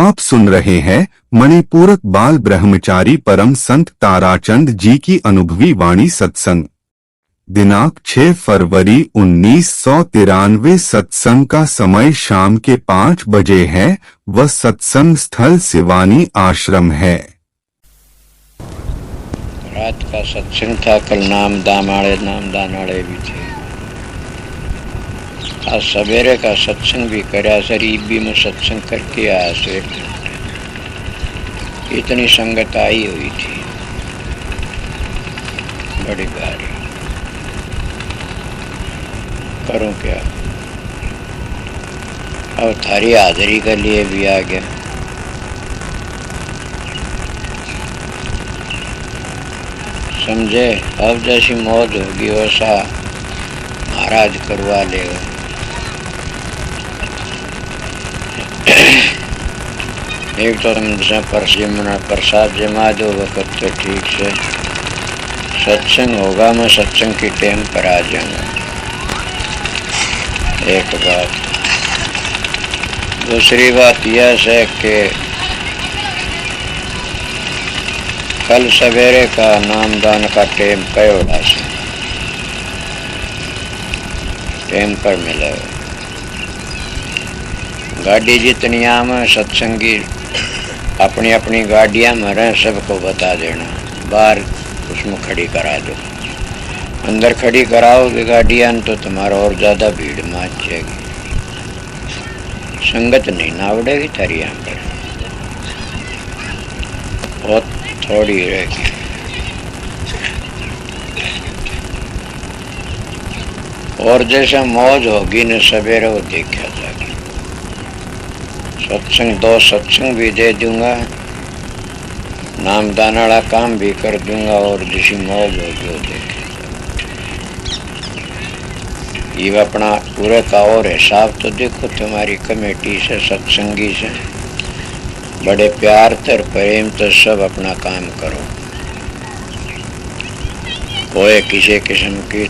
आप सुन रहे हैं मणिपूरक बाल ब्रह्मचारी परम संत ताराचंद जी की अनुभवी वाणी सत्संग। दिनांक 6 फरवरी 1993। सत्संग का समय शाम के 5 बजे है। वह सत्संग स्थल सिवानी आश्रम है। रात का सत्संग था। कल नामदान वाले भी थे। आज सवेरे का सत्संग भी कराया। शरीबी में सत्संग करके आया से इतनी संगत आई हुई थी, बड़ी भारी। करूं क्या, अब थारी हाजिरी के लिए भी आ गया। समझे, अब जैसी मौज होगी वैसा महाराज करवा लेगा। एक तो प्रसाद जमा दो वक्त तो ठीक से सत्संग होगा। मैं सत्संग की टाइम पर आ जाऊंगा। एक बात। दूसरी बात यह है कि कल सवेरे का नामदान का टाइम कयोड़ा से टाइम पर मिला। गाड़ी जितनी आम सत्संगी अपनी अपनी गाड़ियां में रहे, सबको बता देना। बाहर उसमें खड़ी करा दो। अंदर खड़ी कराओगे गाड़ियां तो तुम्हारा और ज़्यादा भीड़ मच जाएगी। संगत नहीं ना उड़ेगी थारी यहाँ पर, बहुत थोड़ी रहेगी। और जैसा मौज होगी न सवेरे वो देखा जाएगा। सत्संग 2 सत्संग भी दे दूंगा, नामदान वाला काम भी कर दूंगा और जिसी मौज होगी वो देखे। ये अपना पूरे का और हिसाब तो देखो। तुम्हारी कमेटी से सत्संगी से बड़े प्यार तर प्रेम तो सब अपना काम करो। कोई किसी किस्म की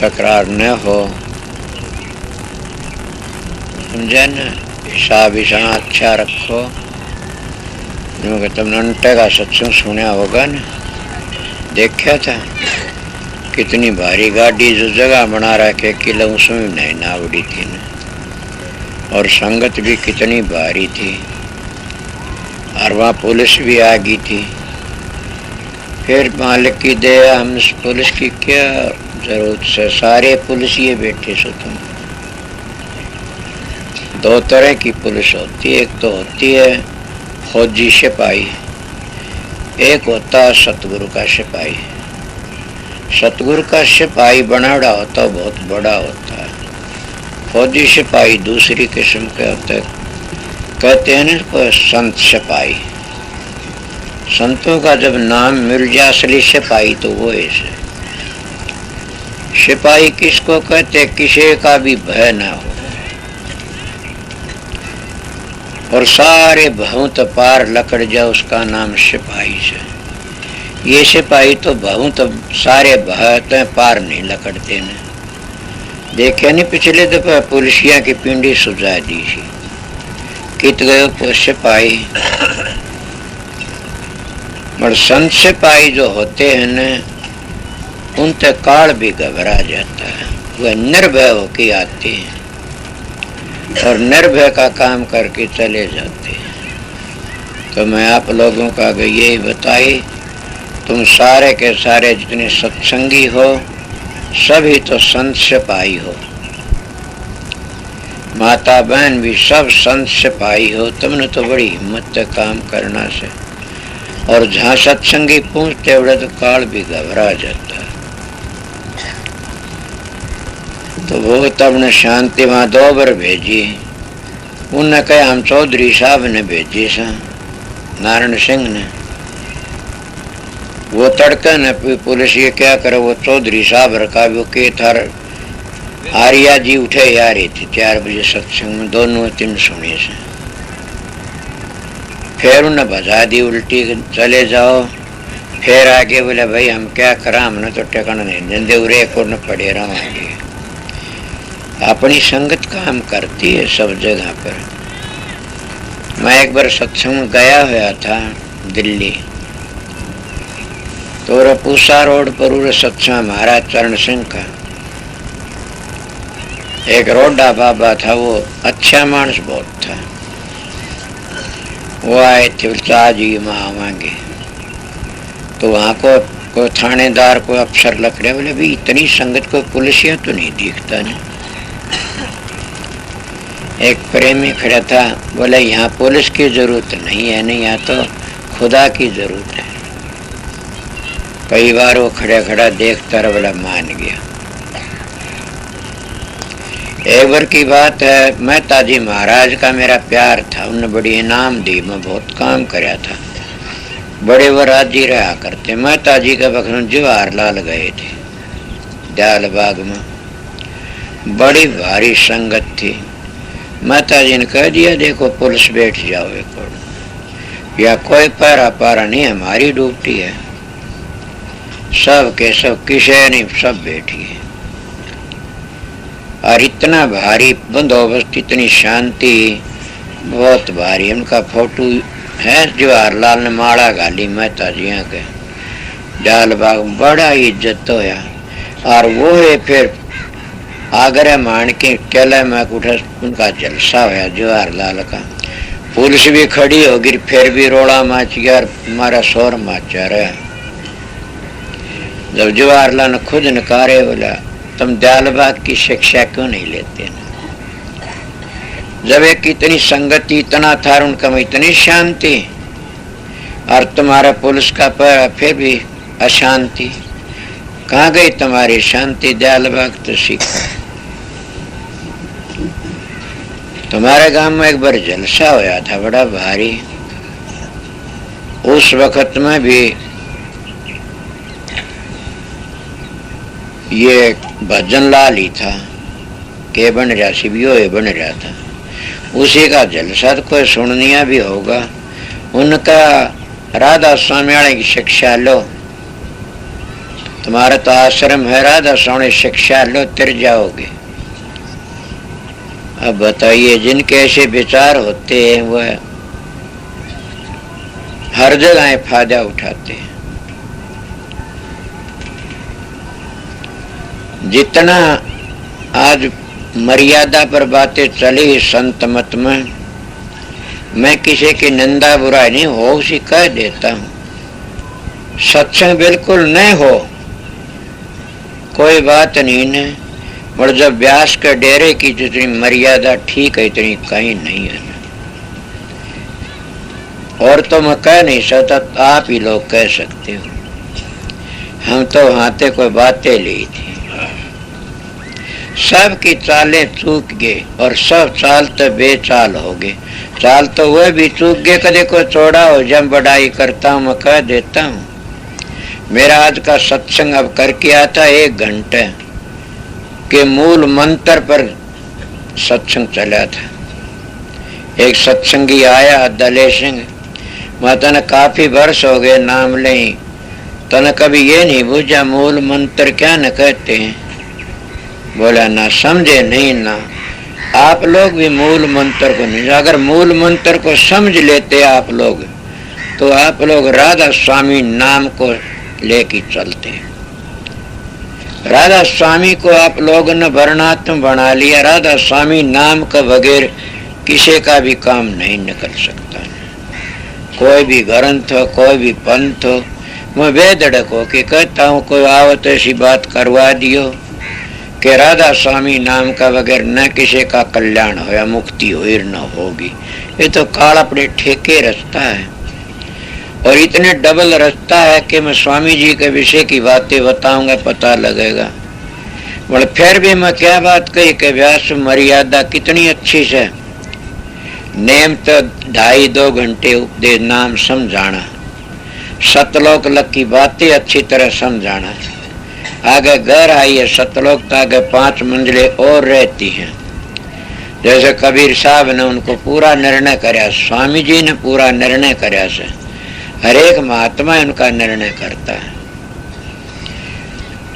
तकरार न हो, समझे न। हिसाब अच्छा रखो। क्योंकि तुमने अंटे का सत्संग सुना होगा न, देखा था कितनी भारी गाड़ी जो जगह बना रखे किला उसमें नहीं ना उड़ी थी न। और संगत भी कितनी भारी थी और वहाँ पुलिस भी आ गई थी। फिर मालिक की दया, हम पुलिस की क्या जरूरत से, सारे पुलिस ये बैठे सो। तुम 2 तरह की पुलिस होती है। एक तो होती है फौजी सिपाही, एक होता है सतगुरु का सिपाही। सतगुरु का सिपाही बनाड़ा होता है, बहुत बड़ा होता है। फौजी सिपाही दूसरी किस्म के होते हैं, कहते हैं ना संत सिपाही। संतों का जब नाम मिल जाए असली सिपाही तो वो ऐसे सिपाही किसको कहते, किसी का भी भय ना हो और सारे बहुत पार लकड़ जाए, उसका नाम सिपाही से। ये सिपाही तो बहुत सारे भय पार नहीं लकड़ते न। देखे नहीं पिछले दफा पुलिसिया की पिंडी सुझा दी थी, कित गए सिपाही। पर संत सिपाही जो होते हैं न, उनसे काल भी घबरा जाता है। वह निर्भय होके आते हैं और निर्भय का काम करके चले जाते हैं। तो मैं आप लोगों का यही बताई, तुम सारे के सारे जितने सत्संगी हो सभी तो संत सिपाही हो। माता बहन भी सब संत सिपाही हो। तुमने तो बड़ी हिम्मत से काम करना से। और जहाँ सत्संगी पहुँचते बड़े तो काल भी घबरा जाता है। तो वो तब ने शांति वहाँ 2 बार भेजी। उन्हें कहा हम चौधरी साहब ने भेजी सा, नारायण सिंह ने। वो तड़का न पुलिस ये क्या करे, वो चौधरी साहब रखा। वो के थार आर्या जी उठे आ रही थी 4 बजे सत्संग में, दोनों 3 सुने से। फिर उन्हें भजा दी उल्टी, चले जाओ। फिर आगे बोले भाई हम क्या करा, हमने तो ठिकाना नहीं देंदे, उरे को न पड़े रहोगे। अपनी संगत काम करती है सब जगह पर। मैं एक बार सत्संग गया हुआ था दिल्ली, तो रपूसा रोड पर सत्संग महाराज चरण सिंह का एक रोडा बाबा था, वो अच्छा मानस बहुत था। वो आए थे, चाह जी माँ आवांगे, तो वहाँ को थानेदार को अफसर लग रहे, बोले भाई इतनी संगत को पुलिसिया तो नहीं दिखता ना। एक प्रेमी खड़ा था, बोले यहाँ पुलिस की जरूरत नहीं है, नहीं यहाँ तो खुदा की जरूरत है। कई बार वो खड़ा खड़ा देखता रहा, बोला मान गया। एक बार की बात है, मेहता जी महाराज का मेरा प्यार था, उन्होंने बड़ी इनाम दी, मैं बहुत काम कराया था, बड़े वो राजी रहा करते। मेहता जी का बखन जवाहरलाल गए थे दयाल बाग में, बड़ी भारी संगत थी। मेहता जी ने कह दिया देखो पुलिस बैठ जाओ एक और, या कोई पैरा पारा नहीं, हमारी ड्यूटी है। सब के सब किसे नहीं, सब बैठिए। और इतना भारी बंदोबस्त, इतनी शांति, बहुत भारी। उनका फोटो है, जवाहरलाल ने माला गाली मेहता जी के डाल बाग, बड़ा इज्जत होया। और वो है फिर आगरा मान के केले में उठा, उनका जलसा होया जवाहरलाल का। पुलिस भी खड़ी होगी, फिर भी रोड़ा माच गया, हमारा शोर माचा रहा। जब जवाहरलाल ने खुद नकारे, बोला तुम दयालबाग की शिक्षा क्यों नहीं लेते ना? जब एक इतनी संगति, इतना था उनका में, इतनी शांति, और तुम्हारा पुलिस का पर फिर भी अशांति, कहाँ गई तुम्हारी शांति? दयालबाग तो सीखा। तुम्हारे गांव में एक बार जलसा होया था बड़ा भारी, उस वक्त में भी ये भजन लाल ही था के बन रहा, शिवियो बन रहा था, उसी का जलसा तो कोई सुननिया भी होगा। उनका राधा स्वामी वाले की शिक्षा लो, तुम्हारा तो आश्रम है, राधा स्वामी शिक्षा लो, तिर जाओगे। अब बताइए, जिनके ऐसे विचार होते हैं वह हर जगह फायदा उठाते हैं। जितना आज मर्यादा पर बातें चली संत मत में, मैं किसी की निंदा बुराई नहीं हो उसी कह देता हूँ। सत्संग बिल्कुल नहीं हो कोई बात नहीं है, और जब व्यास के डेरे की जितनी मर्यादा ठीक है इतनी कहीं नहीं है। और तो मैं कह नहीं सकता, आप ही लोग कह सकते हो। हम तो हाथे कोई बातें ली थी, सब की चालें चूक गए और सब चाल तो बेचाल हो गए। चाल तो वह भी चूक गए, कदे को चौड़ा हो जब बड़ाई करता हूँ मैं कह देता हूँ। मेरा आज का सत्संग अब करके आता 1 घंटे के मूल मंत्र पर सत्संग चला था। एक सत्संगी आया दले सिंह, मैं तने काफी वर्ष हो गए नाम ले, तने कभी ये नहीं पूछा मूल मंत्र क्या न कहते हैं? बोला ना समझे नहीं ना, आप लोग भी मूल मंत्र को नहीं, अगर मूल मंत्र को समझ लेते आप लोग तो आप लोग राधा स्वामी नाम को लेके चलते। राधा स्वामी को आप लोगों ने वर्णात्म बना लिया। राधा स्वामी नाम का बगैर किसी का भी काम नहीं निकल सकता। कोई भी ग्रंथ हो, कोई भी पंथ हो, मैं बेधड़क हो के कहता हूँ, कोई आवत ऐसी बात करवा दियो कि राधा स्वामी नाम का बगैर न किसी का कल्याण हो या मुक्ति हो न होगी। ये तो काल अपने ठेके रास्ता है, और इतने डबल रास्ता है कि मैं स्वामी जी के विषय की बातें बताऊंगा पता लगेगा। बोले फिर भी मैं क्या बात कही कि व्यास मर्यादा कितनी अच्छी है। नेम तो 2.5-2 घंटे उपदेश नाम समझाना, सतलोक लग की बातें अच्छी तरह समझाना। आगे घर आई है सतलोक तो आगे 5 मंजिलें और रहती हैं। जैसे कबीर साहब ने उनको पूरा निर्णय कराया, स्वामी जी ने पूरा निर्णय कराया से, हर एक महात्मा उनका निर्णय करता है।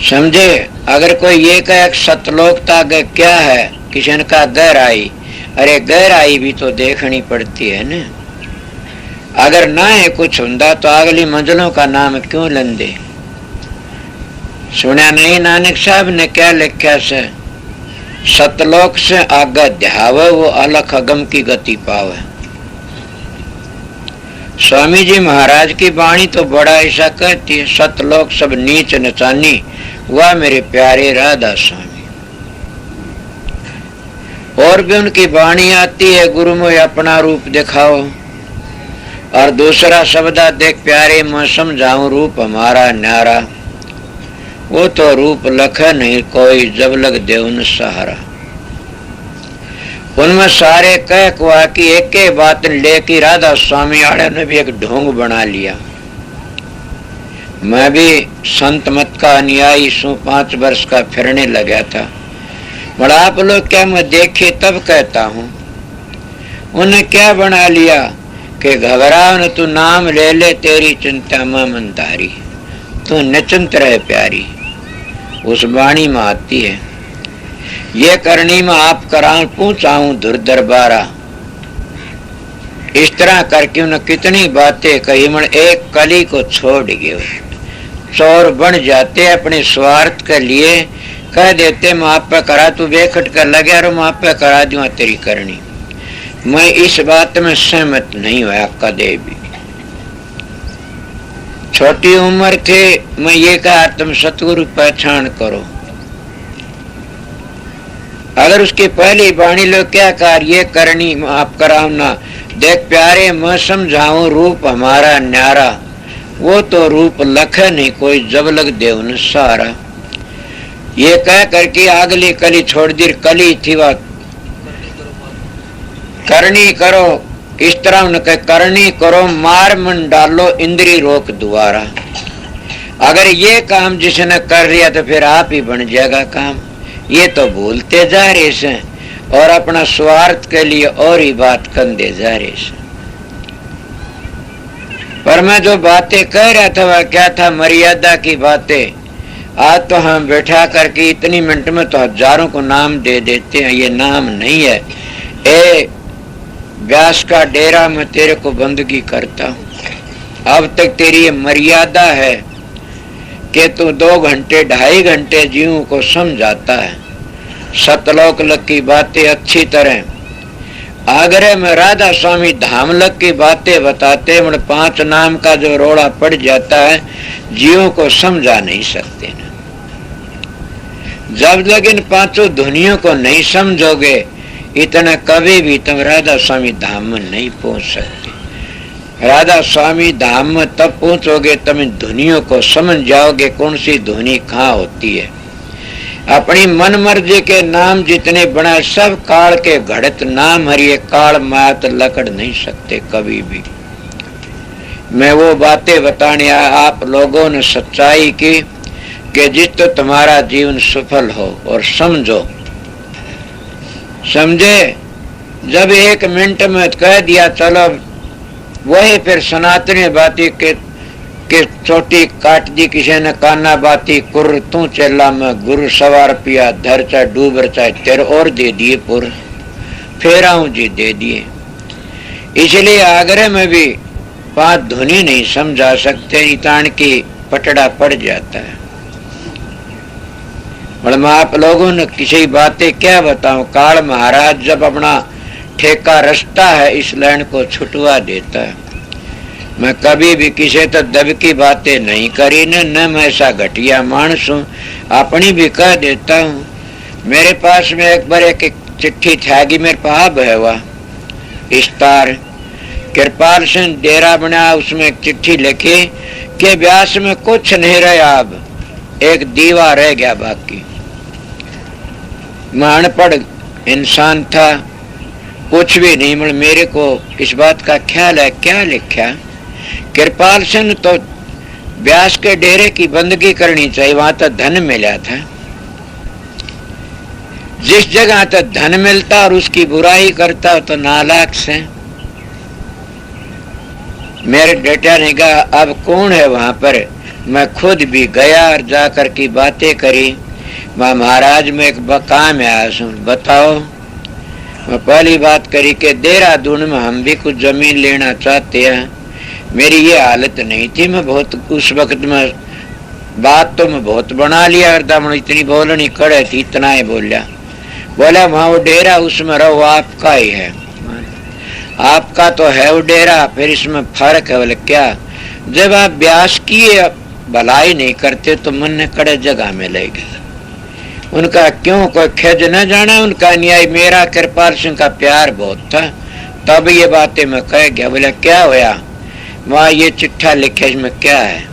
समझे? अगर कोई ये कहे सतलोक तो आगे क्या है, किसी का घर आई अरे गहराई भी तो देखनी पड़ती है ना। अगर ना है कुछ हुंदा तो अगली मंजिलों का नाम क्यों लंदे। सुना नहीं नानक साहब ने क्या लिखा से, सतलोक से आगा ध्यावे वो अलख अगम की गति पावे। स्वामी जी महाराज की वाणी तो बड़ा ऐसा कहती है, सतलोक सब नीच नचानी वह मेरे प्यारे राधा स्वामी। और भी उनकी वाणी आती है, गुरु मोह अपना रूप दिखाओ। और दूसरा शब्द देख प्यारे मैं समझाऊं रूप हमारा न्यारा। वो तो रूप लख नहीं कोई जब लग देवन सहारा। उनमें सारे कह कुआ की एक ही बात लेके राधा स्वामी आड़े ने भी एक ढोंग बना लिया। मैं भी संत मत का अनुयायी सू, 5 वर्ष का फिरने लगा था। बड़ा आप लोग क्या मैं देखे तब कहता हूँ। उन्हें क्या बना लिया कि घबराओ न तू नाम ले ले तेरी चिंता में मंदारी, तू निचिंत रहे प्यारी। उस वाणी में आती है, ये करनी में आप कराऊं पूछाऊं धुर दरबारा। इस तरह करके उन्हें कितनी बातें कही, मन एक कली को छोड़ गए। चोर बन जाते अपने स्वार्थ के लिए, कह देते मैं आप पे करा, तू बेखट कर लगे और मैं आप पे करा दूंगा तेरी करनी। मैं इस बात में सहमत नहीं हुआ कदे भी। छोटी उम्र थे मैं ये कहा तुम सतगुरु पहचान करो। अगर उसकी पहली वाणी लोग क्या कहा, ये करनी आप कराओ ना, देख प्यारे मैं समझाऊं रूप हमारा न्यारा। वो तो रूप लख नहीं कोई जब लग देव न सारा। ये कह करके अगली कली छोड़ दी। कली थी वह करनी करो, इस तरह उनके करनी करो मार मन डालो इंद्री रोक द्वारा। अगर ये काम जिसने कर लिया तो फिर आप ही बन जाएगा काम। ये तो भूलते जा रहे से और अपना स्वार्थ के लिए और ही बात कंधे जा रहे से। पर मैं जो बातें कह रहा था वह क्या था, मर्यादा की बातें। आज तो हम बैठा करके इतनी मिनट में तो हजारों को नाम दे देते हैं, ये नाम नहीं है। ए व्यास का डेरा मैं तेरे को बंदगी करता हूं। अब तक तेरी ये मर्यादा है कि तू 2 घंटे 2.5 घंटे जीवों को समझाता है, सतलोक लग की बातें अच्छी तरह। आगरे में राधा स्वामी धाम लग की बातें बताते, 5 नाम का जो रोड़ा पड़ जाता है जीवों को समझा नहीं सकते ना। जब तक इन 5 धुनियों को नहीं समझोगे इतना कभी भी तुम राधा स्वामी धाम में नहीं पहुंच सकते। राधा स्वामी धाम में तब पहुंचोगे तुम इन धुनियों को समझ जाओगे कौन सी धुनी कहाँ होती है। अपनी मन मर्जी के नाम जितने बना सब काल के घड़त नाम हरिये काल मात लकड़ नहीं सकते कभी भी। मैं वो बातें बताने आप लोगों ने सच्चाई की कि जिससे तुम्हारा जीवन सफल हो और समझो। समझे जब 1 मिनट में कह दिया चलो, वही फिर सनातनी बाती के चोटी काट दी किसी ने काना बाती कुर तू चेला में गुरु सवार पिया धर चाहे डूबर चाहे तेरे और दे दिए पुर फिर आऊं जी दे दिए। इसलिए आगरे में भी 5 धुनी नहीं समझा सकते, इतान की पटड़ा पड़ जाता है। और मैं आप लोगों ने किसी बातें क्या बताऊं, काल महाराज जब अपना ठेका रचता है इस लैंड को छुटवा देता है। मैं कभी भी किसी तो दब की बातें नहीं करी न मैं ऐसा घटिया मानस हूँ, अपनी भी कह देता हूँ। मेरे पास में एक बार एक चिट्ठी थी मेरे पास है वह इस्तार कृपाल सिंह डेरा बना, उसमें एक चिट्ठी लिखी कि व्यास में कुछ नहीं रहा, अब एक दीवा रह गया बाकी। मैं अनपढ़ इंसान था, कुछ भी नहीं, मतलब मेरे को इस बात का ख्याल है क्या लिखा। कृपाल सिंह तो व्यास के डेरे की बंदगी करनी चाहिए, वहां तो धन मिला था। जिस जगह तो धन मिलता और उसकी बुराई करता तो नालायक से। मेरे बेटा ने कहा अब कौन है वहां पर। मैं खुद भी गया और जाकर की बातें करी। वहां महाराज में एक काम है, सुन बताओ। मैं पहली बात करी कि देहरादून में हम भी कुछ जमीन लेना चाहते हैं। मेरी ये हालत नहीं थी, मैं बहुत उस वक्त में बात तो मैं बहुत बना लिया करता, मैं इतनी बोलनी कड़े थी, इतना ही बोला वहां वो डेरा उसमें रहो, आपका ही है, आपका तो है वो डेरा, फिर इसमें फर्क है। बोले क्या? जब आप ब्यास की भलाई नहीं करते तो मन ने कड़े जगह में ले गए। उनका क्यों कोई खेज न जाना, उनका न्याय मेरा कृपाल सिंह का प्यार बहुत था, तब ये बातें मैं कह गया। बोले क्या होया? वहां ये चिट्ठा लिखे, इसमें क्या है?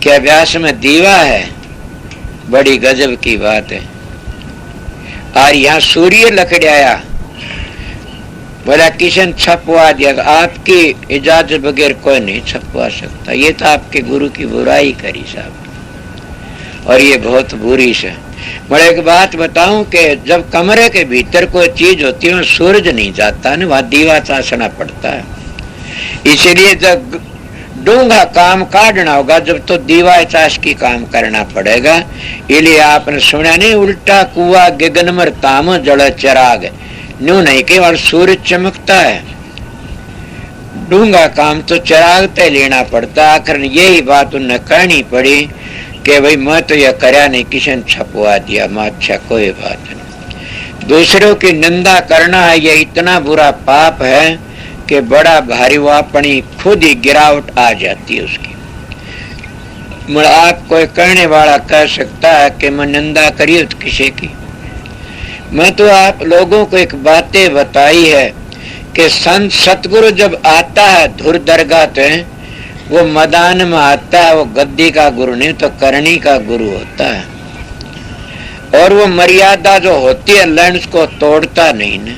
क्या व्यास में दीवा है? बड़ी गजब की बात है। और यहाँ सूर्य लकड़ाया। बोला किशन छपवा दिया, तो आपकी इजाजत बगैर कोई नहीं छपवा सकता, ये तो आपके गुरु की बुराई करी साहब, और ये बहुत बुरी से। मैं एक बात बताऊं कि जब कमरे के भीतर कोई चीज होती है सूरज नहीं जाता ना, वहां दीवा चासना पड़ता है। इसलिए जब डूंगा काम काटना होगा जब तो दीवा चाश की काम करना पड़ेगा। इसलिए आपने सुना नहीं, उल्टा कुआ गगनमर ताम जड़ चिराग, न्यू नहीं केवल सूरज चमकता है, डूंगा काम तो चिराग तय लेना पड़ता। आखिर यही बात उन्हें कहनी पड़ी कि भाई मैं तो यह करया नहीं, किशन छपवा दिया, मैं अच्छा कोई बात नहीं। दूसरों की निंदा करना है ये इतना बुरा पाप है कि बड़ा भारी, वो अपनी खुद ही गिरावट आ जाती है उसकी। आप कोई कहने वाला कह सकता है कि मैं निंदा करी तो किसी की? मैं तो आप लोगों को एक बातें बताई है कि संत सतगुरु जब आता है धुर दरगाह पे, वो मैदान में आता है, वो गद्दी का गुरु नहीं तो करनी का गुरु होता है। और वो मर्यादा जो होती है लैंड को तोड़ता नहीं ना,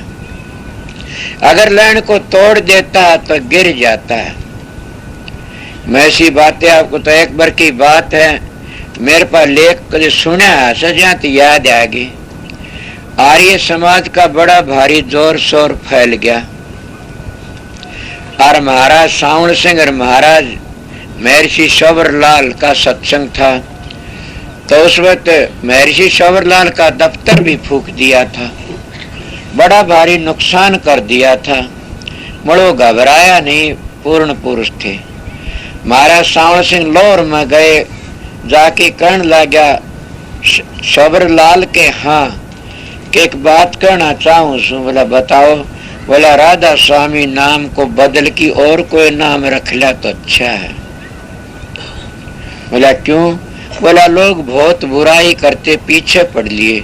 अगर लैंड को तोड़ देता है तो गिर जाता है। मैं ऐसी बातें आपको तो एक बार की बात है, मेरे पास लेख कभी सुना है सजा तो याद आ गई। आर्य समाज का बड़ा भारी जोर शोर फैल गया और महाराज सावण सिंह और महाराज महर्षि शोभरलाल का सत्संग था, तो उस वक्त महर्षि शोभरलाल का दफ्तर भी फूंक दिया था, बड़ा भारी नुकसान कर दिया था। मड़ो घबराया नहीं, पूर्ण पुरुष थे। महाराज सावण सिंह लोर में गए, जाके कहने लगा शोभरलाल के हाँ कि एक बात कहना चाहूँ। बोला बताओ। बोला राधा स्वामी नाम को बदल की और कोई नाम रख लिया तो अच्छा है। बोला क्यों? बोला लोग बहुत बुराई करते पीछे पड़ लिए।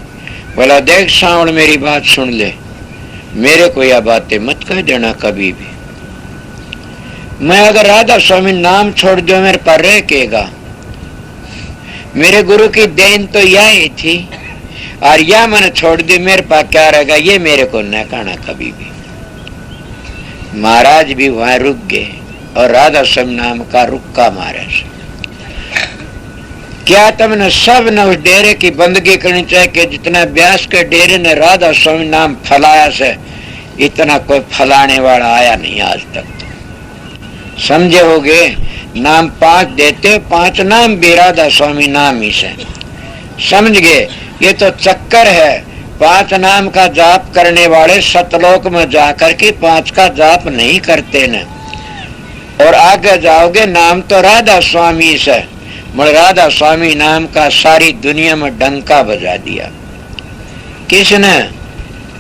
बोला देख सावण मेरी बात सुन ले, मेरे को यह बातें मत कह देना कभी भी। मैं अगर राधा स्वामी नाम छोड़ दो मेरे पर रह केगा, मेरे गुरु की देन तो यही थी, और यह मैंने छोड़ दी मेरे पास क्या रहेगा, ये मेरे को न कहना कभी भी। महाराज भी वहां रुक गए और राधा स्वामी नाम का रुक्का मारे। क्या तुमने सब ने उस डेरे की बंदगी करनी चाहिए कि जितना व्यास के डेरे ने राधा स्वामी नाम फैलाया से इतना कोई फैलाने वाला आया नहीं आज तक। समझे होगे? नाम 5 देते, 5 नाम भी राधा स्वामी नाम ही से। समझ गए? ये तो चक्कर है। 5 नाम का जाप करने वाले सतलोक में जाकर के 5 का जाप नहीं करते न, और आगे जाओगे नाम तो राधा स्वामी से। राधा स्वामी नाम का सारी दुनिया में डंका बजा दिया। किसने?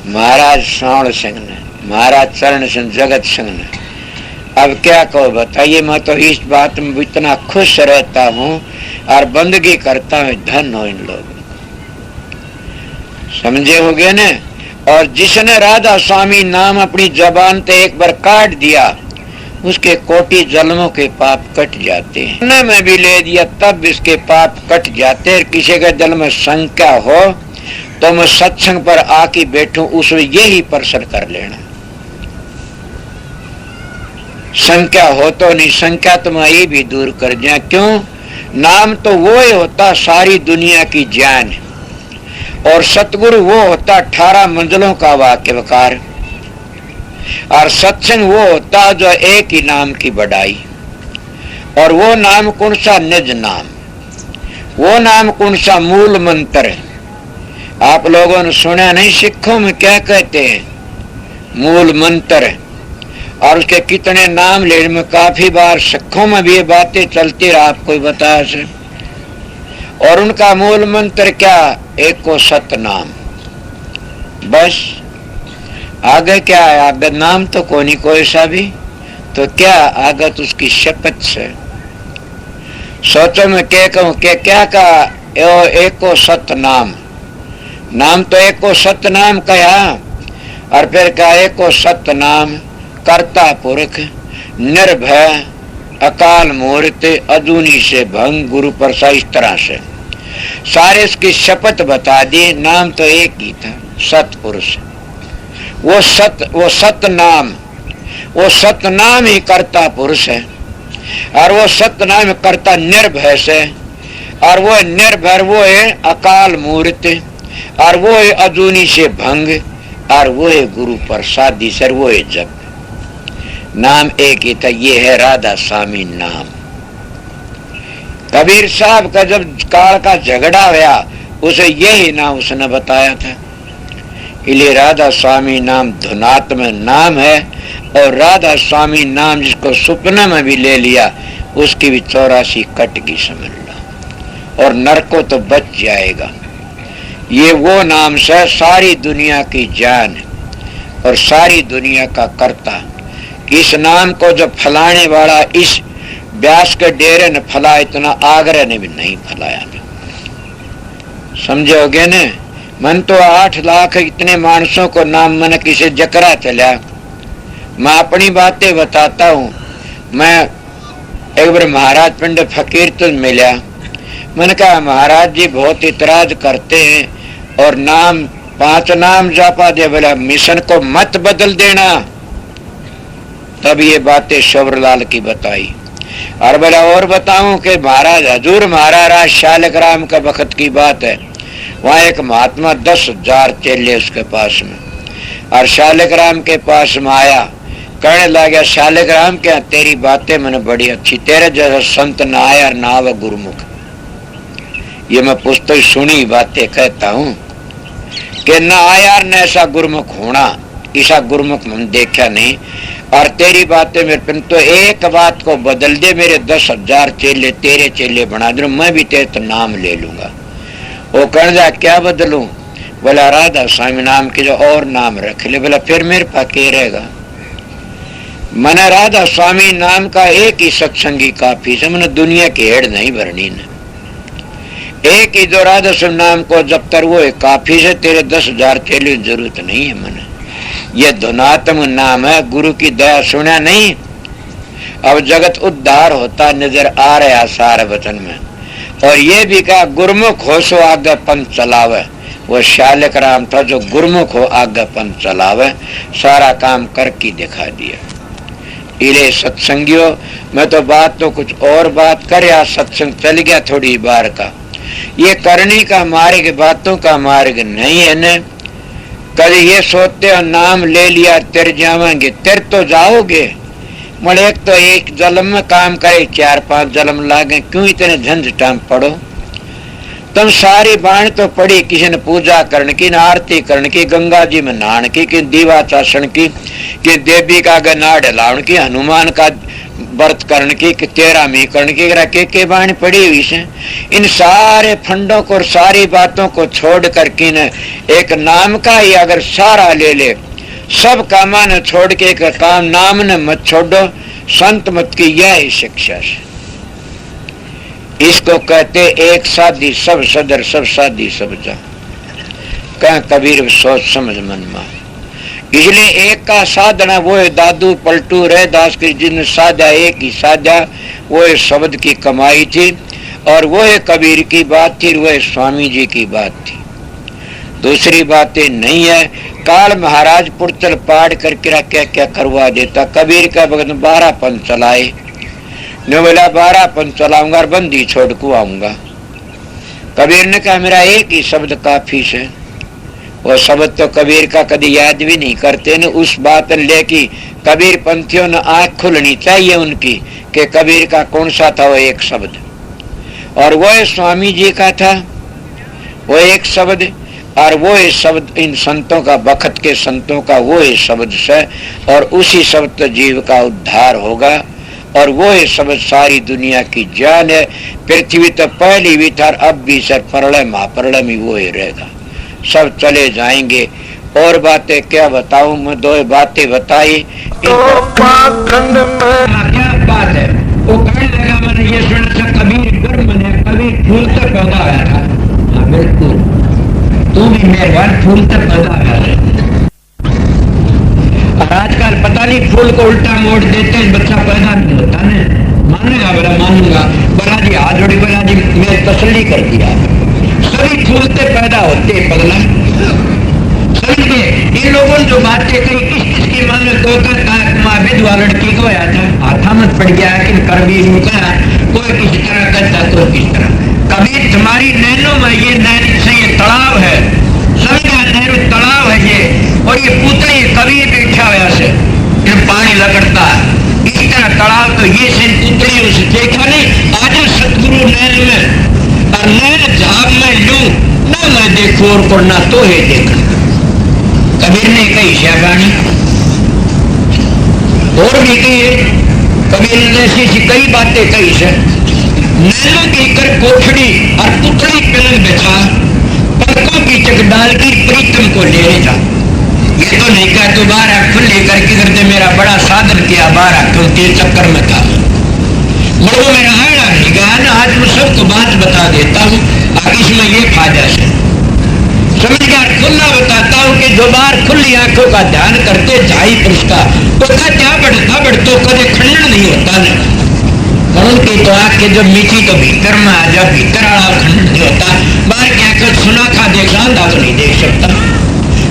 महाराज सावण सिंह ने, महाराज चरण सिंह, जगत सिंह ने। अब क्या कहो बताइए? मैं तो इस बात में इतना खुश रहता हूँ और बंदगी करता हूँ, धन हो इन लोग। समझे होगे ने? और जिसने राधा स्वामी नाम अपनी जबान पे एक बार काट दिया उसके कोटि जन्मों के पाप कट जाते हैं। मैं भी ले दिया तब इसके पाप कट जाते हैं। किसी के दिल में शंका हो तो मैं सत्संग पर आके बैठूं, उसमें यही प्रश्न कर लेना। शंका हो तो नहीं, शंका तो मैं ये भी दूर कर दिया। क्यों? नाम तो वो ही होता सारी दुनिया की जान, और सतगुरु वो होता 18 मंजिलों का वाक्यकार, और सत्संग वो होता जो एक ही नाम की बढ़ाई। और वो नाम कौन सा? निज नाम। वो नाम कौन सा? मूल मंत्र है। आप लोगों ने सुना नहीं? सिखों में क्या कहते हैं? मूल मंत्र है। और उसके कितने नाम ले, में काफी बार सिखों में भी ये बातें चलती रहा, आपको बताया से। और उनका मूल मंत्र क्या? एको सत नाम। बस आगे क्या है? आगे नाम तो कोई कोई सा भी, तो क्या आगे तो उसकी शपथ से। सोचो मैं क्या कहूं कि क्या कहा? एको सत नाम। नाम तो एको सत नाम कहा, और फिर कहा एको सत नाम, कर्ता पुरख, निर्भय, अकाल मूर्त, अजूनी से भंग, गुरु परसा। इस तरह से सारे इसकी शपथ बता दी। नाम तो एक ही था, सतपुरुष। वो सत नाम ही कर्ता पुरुष है, और वो सत नाम कर्ता निर्भय से, और वो निर्भय वो है अकाल मूर्त, और वो है अजूनी से भंग, और वो है गुरु प्रसादी सर, वो है जप। नाम एक ही था, ये है राधा स्वामी नाम। कबीर साहब का जब काल का झगड़ा हुआ, उसे यही नाम उसने बताया था। इसलिए राधा स्वामी नाम धुनात्म नाम है, और राधा स्वामी नाम जिसको सुपने में भी ले लिया, उसकी भी 84 कटगी समझ लो, और नरको तो बच जाएगा। ये वो नाम से सारी दुनिया की जान है, और सारी दुनिया का कर्ता। इस नाम को जो फलाने वाला इस व्यास के डेरे ने फला, इतना आगरा ने भी नहीं फलाया ना। समझोगे ने? मन तो 8 लाख इतने मानसों को नाम मन किसे जकरा चला। मैं अपनी बातें बताता हूँ। मैं एक बार महाराज पिंड फकीर तो मिला। मैंने कहा महाराज जी बहुत इतराज करते हैं, और नाम 5 नाम जापा दे। बोला मिशन को मत बदल देना। तब ये बातें शबरलाल की बताई। और बोला और बताऊं कि महाराज हजूर महाराज शालिग्राम का वक्त की बात है। वहाँ एक महात्मा 10,000 चेले उसके पास में, और शालिग्राम के पास में आया, कहने लगा शालिग्राम क्या तेरी बातें मैंने बड़ी अच्छी, तेरे जैसा संत ना आया और ना आवा गुरुमुख। ये मैं पुस्तक सुनी बातें कहता हूँ कि ना आया और न ऐसा गुरुमुख होना, ऐसा गुरुमुख हम देखा नहीं। और तेरी बातें मेरे पे तो एक बात को बदल दे, मेरे 10,000 चेले तेरे चेले बना दे, मैं भी तेरे तो नाम ले लूंगा। वो कहने जा क्या बदलूं? बोला राधा स्वामी नाम के जो और नाम रख ले। बोला फिर मेरे पास क्या रहेगा? मैंने राधा स्वामी नाम का एक ही सत्संगी काफी से, मैंने दुनिया की हेड़ नहीं भरनी न। एक ही जो राधा स्वामी नाम को जब तक वो है काफी से, तेरे 10,000 चेले की जरूरत नहीं है। मैंने ये धुनात्म नाम है, गुरु की दया सुना नहीं। अब जगत उद्धार होता नजर आ रहा सारे वचन में। और ये भी कहा गुरुमुख हो सो आगे पंथ चलावे। वो शालिग्राम था जो गुरुमुख हो आगे पंथ चलावे, सारा काम करके दिखा दिया। इले सत्संगियों, मैं तो बात तो कुछ और बात कर, या सत्संग चल गया थोड़ी बार का। ये करने का मार्ग बातों का मार्ग नहीं है न। कभी ये सोचते हो नाम ले लिया तिर जावेंगे, तिर तो जाओगे। मगर एक तो एक जन्म में काम करे, 4-5 जन्म लागे, क्यों इतने झंझटाम पड़ो? तुम सारी बाण तो पड़ी, किसी ने पूजा करने की, न आरती करने की, गंगा जी में नहाने की, कि दीवा चाषण की, कि देवी का गना डलावन की, हनुमान का व्रत करने की, कि 13वीं करने की, के बाण पड़ी हुई से। इन सारे फंडों को और सारी बातों को छोड़ करके न एक नाम का ही अगर सारा ले ले, सब कामा न छोड़ के एक काम नाम न मत छोड़ो, संत मत की यह शिक्षा है। इसको कहते एक साधी सब सदर, सब साधी सब जा। कह कबीर सोच समझ मन में। इसलिए एक का साधना वो है दादू पलटू रैदास की, जिन साधा एक ही साधा, वो है शब्द की कमाई थी, और वो है कबीर की बात थी, वो है स्वामी जी की बात थी। दूसरी बातें नहीं है। काल महाराज पुरचल पाड़ करके क्या क्या करवा देता। कबीर का भगत 12 पंथ चलाए, ने बोला 12 पंथ चलाऊंगा और बंदी छोड़ को आऊंगा। कबीर ने कहा मेरा एक ही शब्द काफी से। वो शब्द तो कबीर का कभी याद भी नहीं करते न। उस बात लेके कबीर पंथियों ने आंख खुलनी चाहिए उनकी कि कबीर का कौन सा था वो एक शब्द, और वो स्वामी जी का था वो एक शब्द। और वो ही शब्द इन संतों का, बखत के संतों का वो ही शब्द से, और उसी शब्द जीव का उद्धार होगा, और वो ही शब्द सारी दुनिया की जान है। पृथ्वी तो पहली भी था, अब भी सर प्रलय महाप्रलय में वो ही रहेगा, सब चले जाएंगे। और बातें क्या बताऊं मैं, दो बातें बताई। तो पाखंड में क्या बात है, वो कहने लगा मैंने ये सुना था कबीर ब्रह्म ने, कबीर फूल से पैदा आया था। हाँ बिल्कुल, तू भी मेहरबान, फूल से पैदा आया है। और आजकल पता नहीं फूल को उल्टा मोड़ देते हैं, बच्चा पैदा नहीं होता ना। मानेगा बोला मानूंगा, बोला जी हाथ जोड़ी, बोला जी मैं तसल्ली कर दिया, सभी फूल से पैदा होते हैं पगला। समझिए इन लोगों ने जो बातें कही, किसकी मान लो तो विधवा लड़की को आया था, हाथा मत पड़ गया कि कबीर ने कहा कोई किस तरह करता, कोई किस तरह। कबीर तुम्हारी नैनों में ये नैन से ये तालाब है, समझा नेहरू तालाब है ये, और ये पुतले कबीर बैठा हुआ से ये पानी लगड़ता है, इस तरह तालाब तो ये से पुतले उसे देखा नहीं। आज सतगुरु नैन में और नैन झाप में लू ना, मैं देखू और को ना तो है देख। कबीर ने कही शाबानी और भी कही, कबीर ने ऐसी कई बातें कही से। नैनों की कर कोठड़ी और पुतली पिलन बिछा, पलकों की चक डाल की प्रीतम को ले जा। ये तो नहीं कहा तू बाहर खुले करके करते मेरा बड़ा साधन किया, बाहर क्योंकि चक्कर में था, मगर मेरा आड़ा नहीं गया ना। आज मैं सबको बात बता देता हूँ, इसमें ये फायदा से समझ गया। खुला बताता हूँ कि जो बार खुली आंखों का ध्यान करते झाई पुरुषका तो क्या बढ़ता बढ़तो कदे खंडन नहीं होता ना। म्हणून की तो आंख जब मीठी तो भीतर में आ जा, भीतर वाला खंडन नहीं होता। बाहर की आंखों सुना खा देख अंधा तो नहीं देख सकता,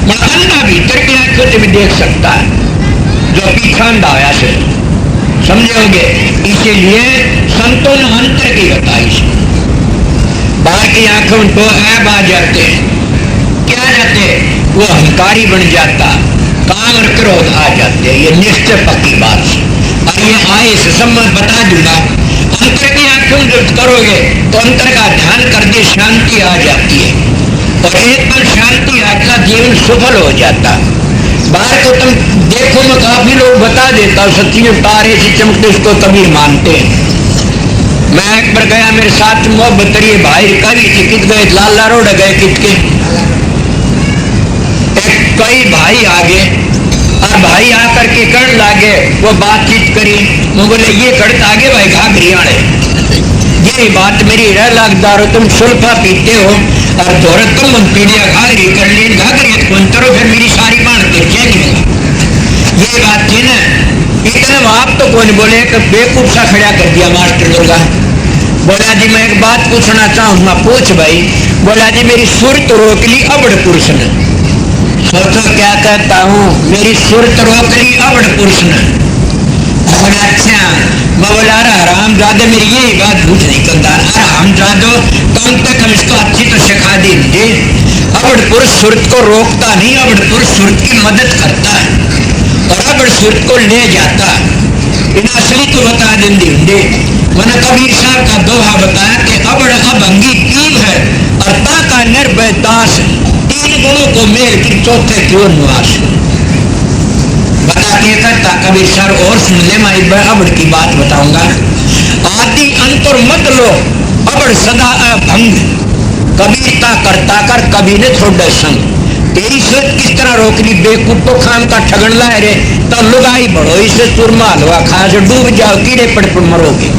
मगर अंधा भीतर की आंखों से भी देख सकता है, जो पीछा अंधा होया से समझोगे। इसीलिए संतों ने अंतर की बताई, बाहर की आंखों को ऐब आ जाते हैं, क्या जाते वो अहंकारी बन जाता, काम और क्रोध आ जाते, ये निश्चय पक्की बात है। और ये आए से सब मैं बता दूंगा। अंतर की आंखों जब करोगे तो अंतर का ध्यान करके शांति आ जाती है, और एक बार शांति आकर जीवन सफल हो जाता। बाहर को तुम देखो, मैं काफी लोग बता देता हूँ, सच्ची में तारे से चमकते उसको कबीर मानते हैं। मैं एक बार गया, मेरे साथ मोहब्बत करिए भाई कभी कित गए, लाला रोड गए कित के, कई भाई आगे और भाई आकर के कर लागे, वो बातचीत करी, मैं बोले ये करता आगे भाई घाघरियाड़े, ये बात मेरी रह लागदार हो, तुम सुल्फा पीते हो और दौरे तुम पीड़िया घाघरी कर ली, घाघरी करो फिर मेरी सारी बात देखिए नहीं। ये बात थी ना, इतने आप तो कौन बोले कि बेवकूफ सा खड़ा कर दिया मास्टर दुर्गा। बोला जी मैं एक बात पूछना चाहूंगा, पूछ भाई। बोला जी मेरी सुरत रोक ली अबड़ पुरुष ने। सोचो क्या कहता हूँ, मेरी सुरत रोक ली अबड़ पुरुष ने। बोला अच्छा, मैं बोला हराम जादे मेरी यही बात पूछ नहीं करता, हराम जादो कम से कम इसको अच्छी तो सिखा दीजिए। अबड़ पुरुष सुरत को रोकता नहीं, अबड़ पुरुष सुरत की मदद करता है और अबड़ सुरत को ले जाता है। इन असली को बता देंगे। मैंने कबीर साहब का दोहा बताया कि अबड़ अभंगी कीम है और ता का निर्भय दास, तीन गुणों को मेल की चौथे क्यों निवास। बता के करता कबीर साहब और सुन ले, मैं अबड़ की बात बताऊंगा। आदि अंतर मत लो अबड़ सदा अभंग, कबीरता करता कर कभी ने छोड़ संग। तेरी सोच किस तरह रोकनी, बेकूफ को खाम का ठगन लाए रे, तो लुगाई बढ़ो इसे चूरमा हलवा खा जो डूब जाओ, कीड़े पड़ पर मरोगे।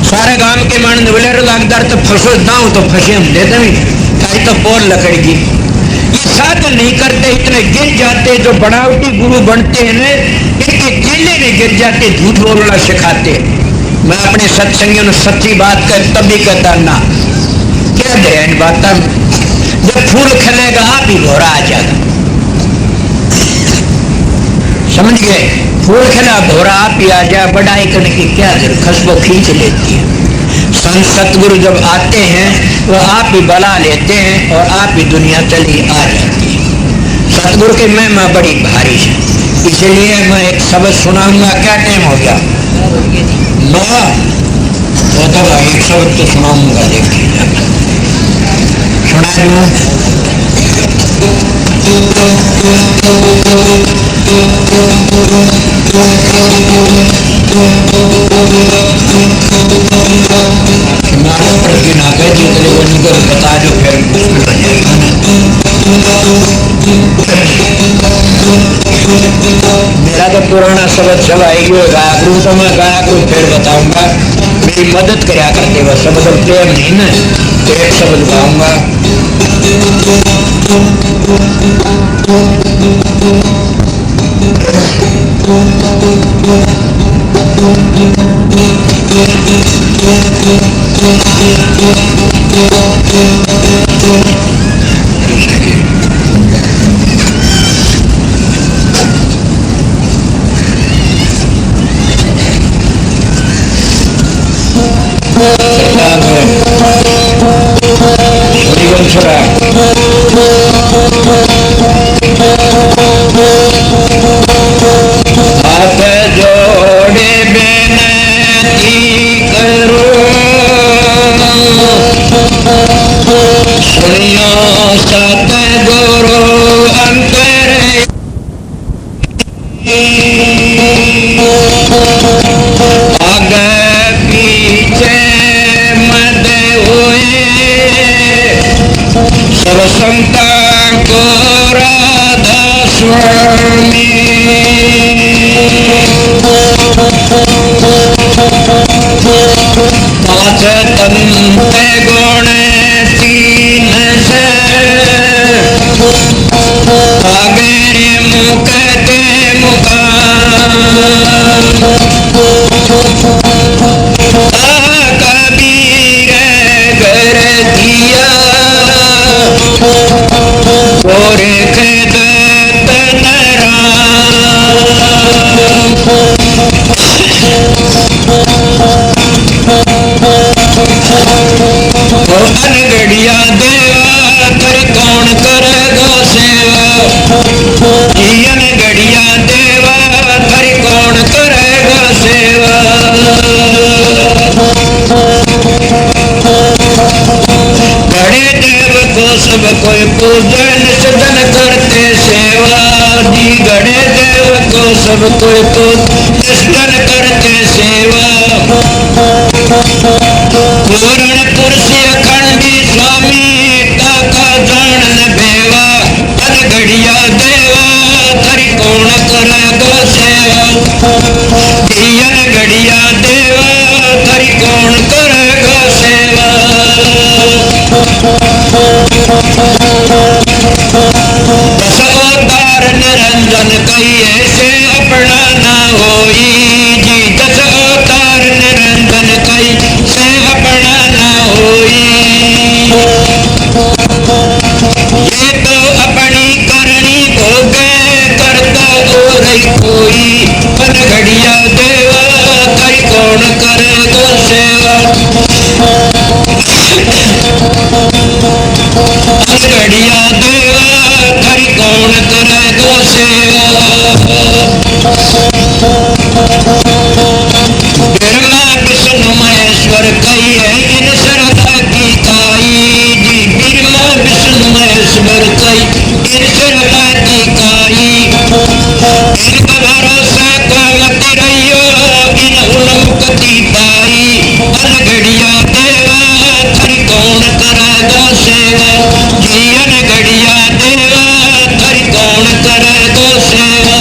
सारे गांव के मान बोले लागदार तो फंसो दाऊ तो फंसे हम देते भी तो पोल लकड़गी। ये साधन नहीं करते, इतने गिर जाते जो बनावटी गुरु बनते हैं, इनके चेले में गिर जाते, झूठ बोलना सिखाते। मैं अपने सत्संगियों ने सच्ची बात कर तभी कहता ना क्या दे इन बात, जब फूल खिलेगा आप ही घोरा आ जाएगा। समझ गए, फूल खिला घोरा आप ही आ जाए, बढ़ाई करने की क्या जरूरत, खसबो खींच लेती है। संत सतगुरु जब आते हैं वो आप ही बला लेते हैं और आप ही दुनिया चली आ जाती है। सतगुरु की महिमा बड़ी भारी है, इसलिए मैं एक शब्द सुनाऊंगा। क्या टाइम हो गया? 9। तो भाई एक शब्द तो सुनाऊंगा, देखिए सुना दूं। प्रति ना कह जितने को उनको बता जो फिर मुश्किल हो जाएगा ना। मेरा तो पुराना शब्द सब आएगी गाया करूँ तो मैं गाया करूँ फिर बताऊंगा। मेरी मदद कराया करते वह शब्द प्रेम नहीं ना तो एक शब्द गाऊंगा। हाथ जोड़े बेनती करो सुनियो सतगुरु अंतर आगे पीछे मद हुए सब संतान को राधा स्वामी पांच तंते गुण तीन से आगे मुकते मुकाम कबीर कर दिया और अनगढ़िया देवा कर कौन करेगा सेवा अनगढ़िया देवा कर कौन करेगा सेवा बड़े देव को सब कोई पूजन सदन करते सेवा जी गड़े देव को सब कोई पूजन करते सेवा पूर्ण पुरुष अखंडी स्वामी का जान बेवा अनगढ़िया देवा थरी कौन करेगा सेवा अनगढ़िया देवा थरी कौन करेगा सेवा दस अवतार निरंजन कई ऐसे अपना ना होई जी दस अवतार निरंजन कई से अपना ना होई ये तो अपनी करनी भोगे करता और कोई अनगढ़िया देवा कई कौन करेगा सेवा अनगढ़िया देवा कई कौन करेगा सेवा ब्रह्मा विष्णु महेश्वर कई है इन श्रद्धा की काई जी ब्रह्मा विष्णु महेश्वर कई इन श्रद्धा की काई इनका भरोसा का मत रहियो इन उन्मुक्ति पाई अनगढ़िया देवा थरी कौन करेगा सेवा जी अनगढ़िया देवा थरी कौन करेगा सेवा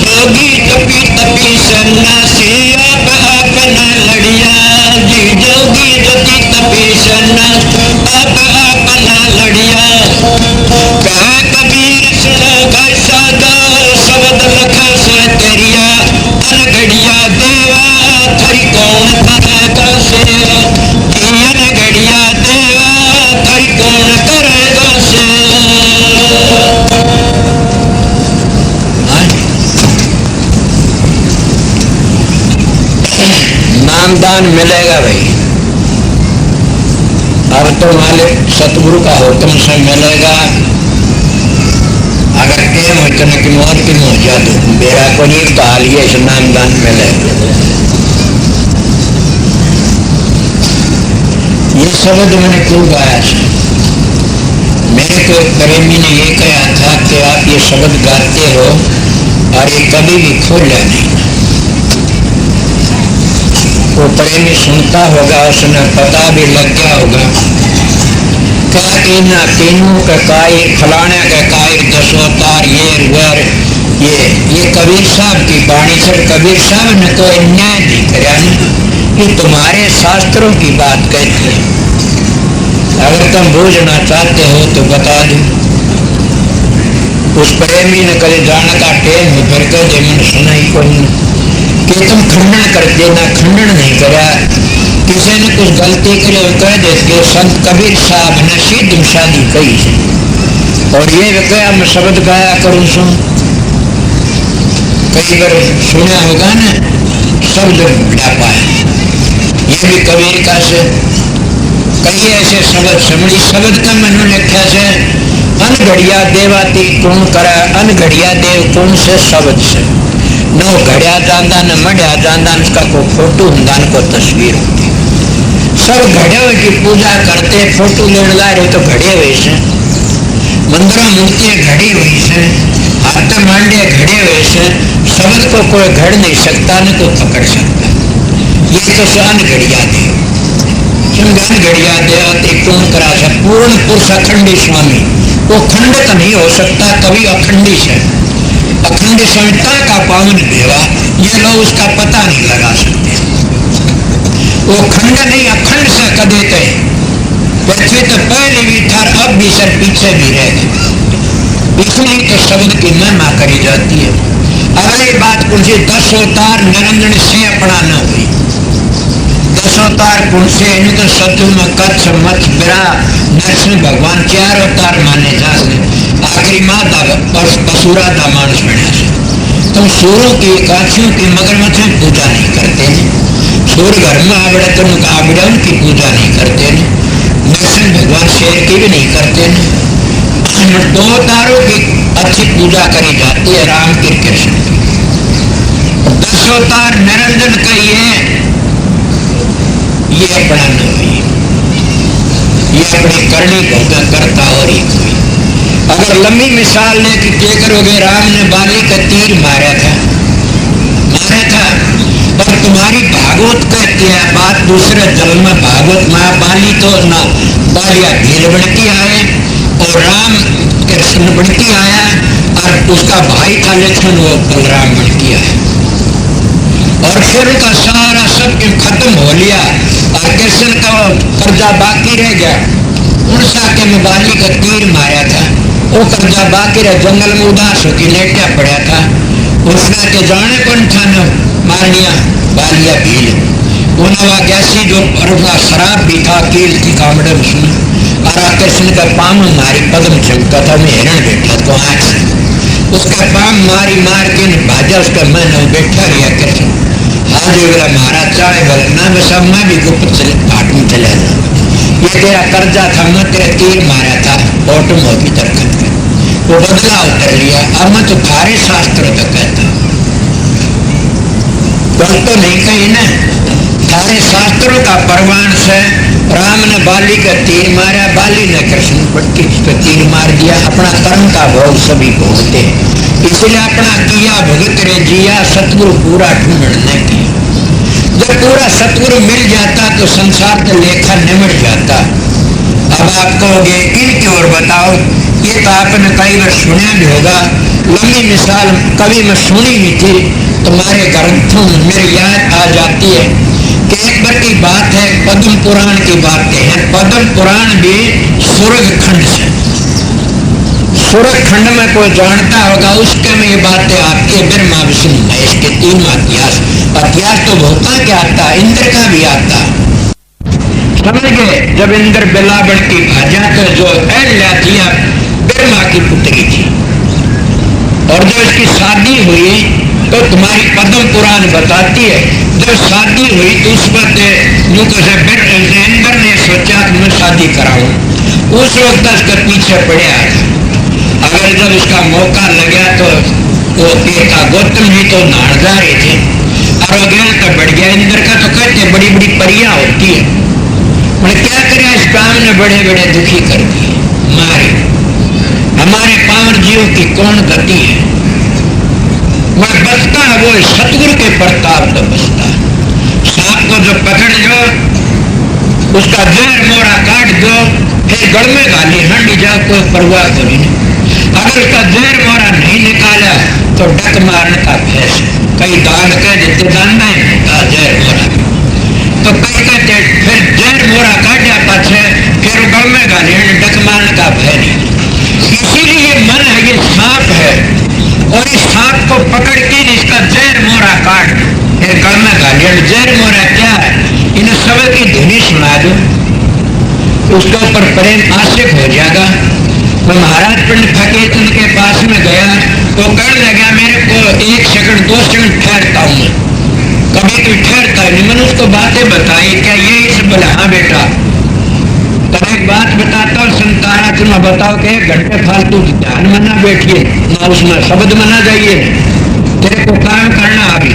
जोगी तपी तपी सन्यासी आप अपना लड़िया जी जोगी जति तपी सन्यास आप अपना लड़िया कह कबीर सुनो भाई सादा शब्द लखा से तेरिया अनगढ़िया देवा थरी कौन करेगा सेवा जी अनगढ़िया देवा थरी कौन करेगा सेवा नामदान मिलेगा भाई अब तो मालिक सतगुरु का हुक्म से मिलेगा अगर टेम इतने की मौत की हो जाए मेरा को नहीं तो हाल ये नामदान मिलेगा ये शब्द मैंने क्यों गाया है? मेरे को एक प्रेमी ने ये कहा था कि आप ये शब्द गाते हो और ये कभी भी खोला नहीं। वो प्रेमी सुनता होगा, उसने पता भी लग गया होगा क्या इन तीनों का काय फलाने का काय दशोतार ये वर ये कबीर साहब की बाणी से कबीर साहब ने कोई अन्याय नहीं कराया, ये तुम्हारे शास्त्रों की बात कहते हैं। अगर तुम बूझना चाहते हो तो बता दो। उस प्रेमी ने कभी जाने का टेम हो फिर कह दे मैंने सुना ही कोई नहीं कि तुम खंडन कर देना, खंडन नहीं करा। किसी ने कुछ गलती करी और कह दे कि संत कबीर साहब ने सीधी शादी कही और ये क्या मैं शब्द गाया करूं सुन। कई बार सुना होगा ना शब्द ढापा है, ये भी कबीर का से कई ऐसे शब्द समझी शब्द का मनु लिखा से अनघड़िया देवाती कौन करा, अनघड़िया देव कौन से शब्द से नो घड़िया जांदा न मढ़िया जांदा, उसका कोई फोटो होंदा न कोई तस्वीर होती। सब घड़े की पूजा करते, फोटो लेने ला रहे तो घड़े हुए से, मंदिरों मूर्तियां घड़ी हुई से, हाथ मांडे घड़े हुए से, शब्द को कोई घड़ नहीं सकता न कोई पकड़ सकता। ये तो अनघड़िया देव घड़िया देव कौन करा से पूर्ण पुरुष अखंडी स्वामी, वो खंडित नहीं हो सकता, कभी अखंडी से अखंड संहिता का पावन देवा, ये लोग उसका पता नहीं लगा सकते। वो खंड नहीं अखंड से कदे थे, पृथ्वी तो पहले भी था अब भी सर पीछे भी रह गए, इसलिए तो शब्द की महिमा करी जाती है। अगली बात पूछे 10 अवतार निरंजन से अपना न हुई। 10 अवतार कौन से? तो सतु में कच्छ मत बिरा नरसिंह भगवान 4 अवतार माने जाते। आखिरी माता पशुरा का मानस बना से तुम सूरों की काठियों की मगरमच्छ की पूजा नहीं करते हैं, सूर घर में आवड़े तुम आवड़े उनकी पूजा नहीं करते हैं, नरसिंह भगवान शेर की भी नहीं करते हैं। 2 अवतारों की अच्छी पूजा करी जाती है, राम की कृष्ण की। 10 अवतार निरंजन का ये अपना न हुई, ये अपनी करनी करता और ही कोई। अगर लंबी मिसाल लेके क्या करोगे, राम ने बाली का तीर मारा था और तुम्हारी भागवत कहती है बात दूसरे जल में भागवत में बाली तो ना बालिया भील बन के आए और राम कृष्ण बन के आया और उसका भाई था लक्ष्मण वो बलराम बन के आया और फिर उनका सारा सब खत्म हो लिया और कृष्ण का कर्जा बाकी रह गया। उड़सा के में बाली का तीर मारा था, वो कर्जा बाकी रह जंगल में उदास होकर लेटा पड़ा था। उसने के जाने कौन था न मारनिया बालिया भील उनवा गैसी जो शराब भी था कील की कामड़े में सुना और कृष्ण का पाम मारी पदम चमका था मैं हिरण बैठा तो आँख से उसका पाम मारी मार के भाजा उसका मन बैठा रहा कृष्ण हाँ जो बोला महाराज चाहे गलत ना बस अब मैं भी गुप्त घाट में चला जाऊँ, ये तेरा कर्जा था मैं तेरा तीर मारा था ऑटो की तरफ वो बदला उतर लिया। अब मैं तो थारे शास्त्रों तक कहता गल तो नहीं कही ना, थारे शास्त्रों का प्रमाण से राम ने बाली का तीर मारा, बाली ने कृष्ण पट्टी का तीर मार दिया। अपना कर्म का भोग सभी भोगते, इसलिए अपना किया भुगत रे जिया सतगुरु पूरा ढूंढ न किया। जब पूरा सतगुरु मिल जाता तो संसार का लेखा निमट जाता। अब आप कहोगे इनकी ओर बताओ, ये तो आपने कई बार सुना भी होगा, लंबी मिसाल कभी मैं सुनी भी थी, तुम्हारे ग्रंथों में मेरी याद आ जाती है कि एक बार की बात है, पद्म पुराण की बातें हैं। पद्म पुराण भी स्वर्ग खंड से, स्वर्ग खंड में कोई जानता होगा उसके में ये बातें आती है। ब्रह्मा विष्णु महेश के 3 इतिहास, इतिहास तो बहुता के आता, इंद्र का भी आता, समझ गए। जब इंद्र बिलावल की भाजा तो जो अहल्या ब्रह्मा की पुत्री थी और जब इसकी शादी हुई तो तुम्हारी पद्म पुराण बताती है जब शादी हुई तो उस वक्त इंद्र ने सोचा कि मैं शादी कराऊं, उस वक्त उसके पीछे पड़े अगर जब उसका मौका लगा तो वो एक गौतम जी तो नारदारी थे और वगैरह तो बढ़ गया। इंद्र का तो कहते बड़ी बड़ी परियां होती है, मैंने क्या करे, इस काम ने बड़े बड़े दुखी कर दिए, मारे। हमारे पावर जीव की कौन गति है? मैं बचता है वो सतगुरु के प्रताप तो बचता। सांप को जो पकड़ लो, उसका जहर मोरा काट दो, फिर गड़ में गाली हंडी जाओ, कोई परवाह को नहीं। अगर उसका जहर मोरा नहीं निकाला तो डक मारने का भैंस। कई दान कह देते दान नहीं जहर मोरा, तो कई कहते फिर जहर मोरा काटा पाछे, फिर गड़ में गाली डक मारने का भय नहीं। इसीलिए मन है, ये सांप है, और इस सांप को पकड़ के इसका जहर मोरा काट दो, फिर गड़ में गाली। जहर मोरा क्या है? इन सब की धुनी सुना दो, उसके ऊपर प्रेम आशिक हो जाएगा। मैं महाराज पंडित फकीरचंद के पास में गया तो कहने लगा, मेरे को 1 सेकंड 2 सेकंड ठहरता हूँ मैं, कभी कोई ठहरता नहीं। मैंने उसको बातें बताई, क्या ये इस बोला हाँ बेटा, तब एक बात बताता हूँ संतारा, तुम बताओ कि 1 घंटे फालतू ध्यान में ना बैठिए, ना उसमें शब्द में ना जाइए, तेरे को काम करना अभी।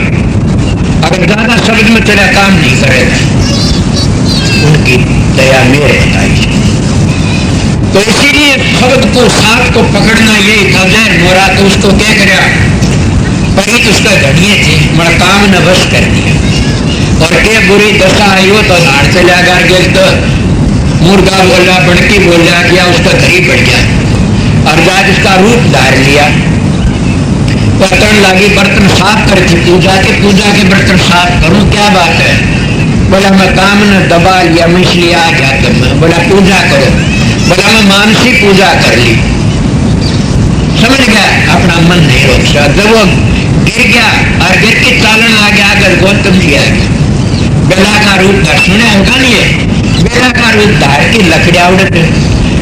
अगर ज्यादा शब्द में तेरा काम नहीं करेगा, उनकी दया मेरे बताई। तो इसीलिए भगत को सांप को पकड़ना यही था। जहर मोरा तो उसको क्या कराया, परित उसका घड़िए थे, बड़ा काम न बस कर दिया। और क्या बुरी दशा आई हो तो नाड़ से लगा गया, तो मुर्गा बोला, बड़की बोला गया, उसका घड़ी बढ़ गया और आज उसका रूप धार लिया। बर्तन लगी, बर्तन साफ कर थी, पूजा के बर्तन साफ करूं, क्या बात है? बोला मैं काम न दबा लिया, मैं इसलिए आ गया तुम। बोला पूजा करो। बोला मैं मानसी पूजा कर ली। समझ गया, अपना मन नहीं रोक सकता। जब वो गिर गया और गिर के चालन आ गया, अगर गौतम जी आ गया, बेला का रूप धार, सुने होगा नहीं है, बेला का रूप धार की लकड़िया उड़त।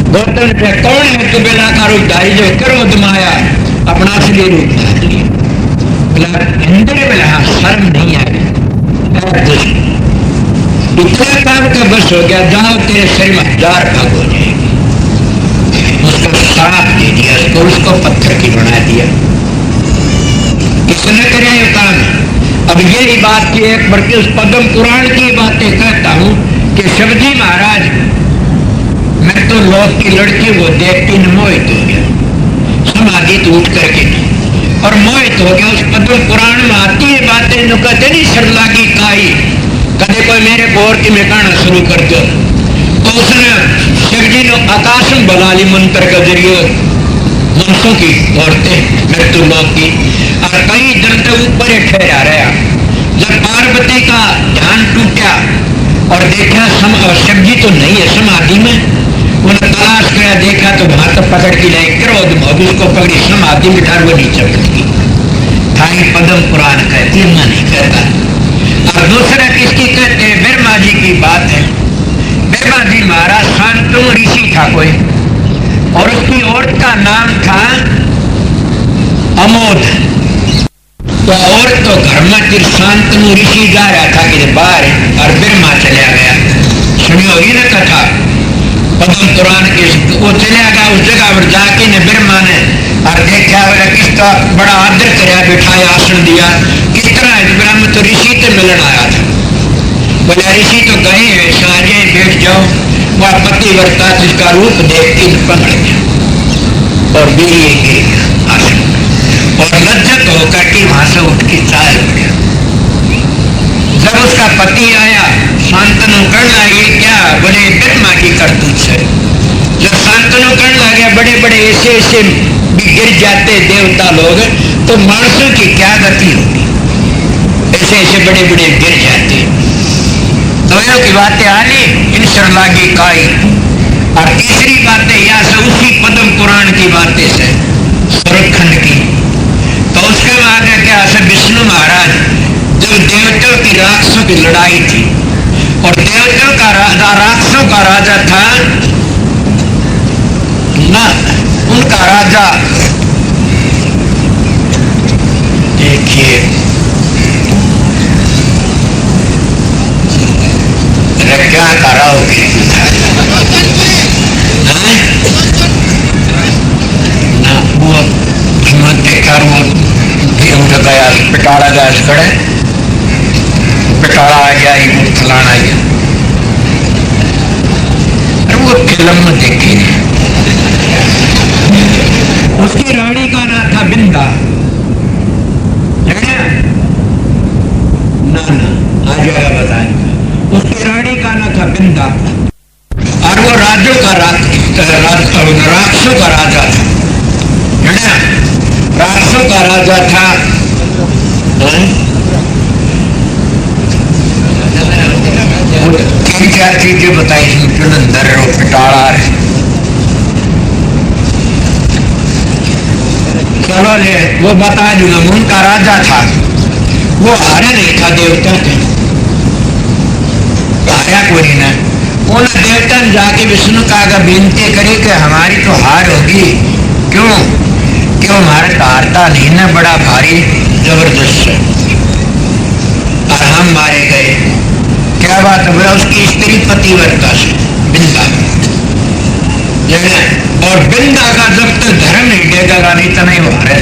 गौतम से कौन है तू बेला का रूप धारी जो क्रोध माया, अपना असली रूप धार लिया। बोला इंद्र, बोला हाँ शर्म नहीं आई, इतना काम का बस हो गया, जाओ तेरे शरीर में 1000 भाग हो जाएगी। उसको श्राप दे दिया, उसको पत्थर की बना दिया। किसने करे ये काम? अब यही बात की एक बल्कि उस पद्म पुराण की बातें कहता हूँ कि शिवजी महाराज, मैं तो लोक की लड़की वो देखती न मोहित हो गया, समाधि तो उठ करके और मोहित हो गया। उस पद्म पुराण में आती है बातें, जो कहते नहीं सरलागी काई, कदे कोई मेरे को और की में कहना शुरू कर दो, तो उसने शिव जी ने आकाश में बना ली मंत्र के जरिए मनुष्यों की औरतें मृत्यु लोक की, और कई दिन तक ऊपर ही ठहरा रहा। जब पार्वती का ध्यान टूटा और देखा शिव जी तो नहीं है समाधि में, उन्हें तलाश किया, देखा तो वहां तक पकड़ के लाए, क्रोध मोह उसको पकड़ी समाधि में ठार, वो नीचे पड़ गई। थाई पद्म पुराण कहती है, मैं नहीं कहता। और दूसरा किसकी कहते हैं? ब्रह्मा जी की बात है। ब्रह्मा जी महाराज शांतनु ऋषि था कोई, और उसकी औरत का नाम था अमोद। तो औरत तो घर में शांतनु ऋषि जा रहा था कि बाहर, और ब्रह्मा चला गया। सुनियो ही न कथा पद्म पुराण के, वो चला गया उस जगह पर जाके ने ब्रह्मा ने और देखा किसका बड़ा आदर कराया, बिठाया, आसन दिया। किस तरह ब्रह्म तो ऋषि से मिलन आया था। बोला ऋषि तो गए हैं, साजे बैठ जाओ। वह पतिव्रता जिसका रूप देख के पकड़ गया और बीड़ी गिर गया आसन, और लज्जत होकर के वहां से उठ के चाल गया। जब उसका पति आया, शांतनु करना ये क्या? बोले ब्रह्मा की करतूत है। जब शांतनु करने लगे, बड़े बड़े ऐसे ऐसे भी गिर जाते देवता लोग, तो मानसों की क्या गति होगी? ऐसे ऐसे बड़े बड़े गिर जाते। दोनों की बातें आनी इन सरलागी काई, और तीसरी बातें या से उसी पद्म पुराण की बातें से सुरखंड की। तो उसके बाद क्या से विष्णु महाराज जब देवताओं की राक्षसों की लड़ाई थी, और देवताओं का राजा राक्षसों का राजा था ना, उनका राजा देखिए क्या कराओगे ना, वो देखा वो गया पिटाड़ा गैस खड़े, पिटाड़ा आ गया, फलाना आ गया। फिल्म में देखी नहीं। उसकी रानी का नाम था बिंदा, ना आ जाएगा बताएंगे। उसकी रानी का नाम था बिंदा और वो राजों का राक्षसों का राजा था, है ना, राक्षसों का राजा था। तीन चार चीजें बताई थी, जुलंधर और पिटारा। चलो ले वो बता दूंगा। उनका राजा था, वो हारे नहीं था देवता के, हारा कोई ना। उन देवता ने जाके विष्णु का आगे विनती करी कि हमारी तो हार होगी, क्यों क्यों हमारे तो हारता नहीं ना, बड़ा भारी जबरदस्त है, और हम मारे गए। क्या बात है? उसकी स्त्री पतिव्रता से बिंदा, और बिंदा का जब तक धर्म नहीं देगा नहीं तो नहीं हारे।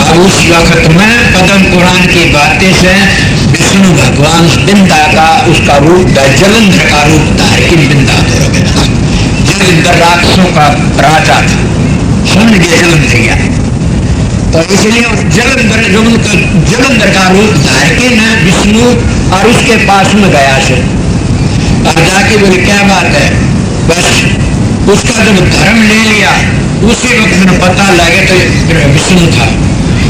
अब उस वक्त में पद्म पुराण की बातें से विष्णु भगवान बिंदा का उसका रूप जलंधर का रूप धार के बिंदा हो गया। जलंधर राक्षसों का राजा था, समझ गए जलंधरिया। तो इसलिए उस जलंधर का रूप धार के न विष्णु और उसके पास में गया से और जाके बोले क्या बात है। बस उसका जब धर्म ले लिया उसी वक्त में पता लगे तो विष्णु था।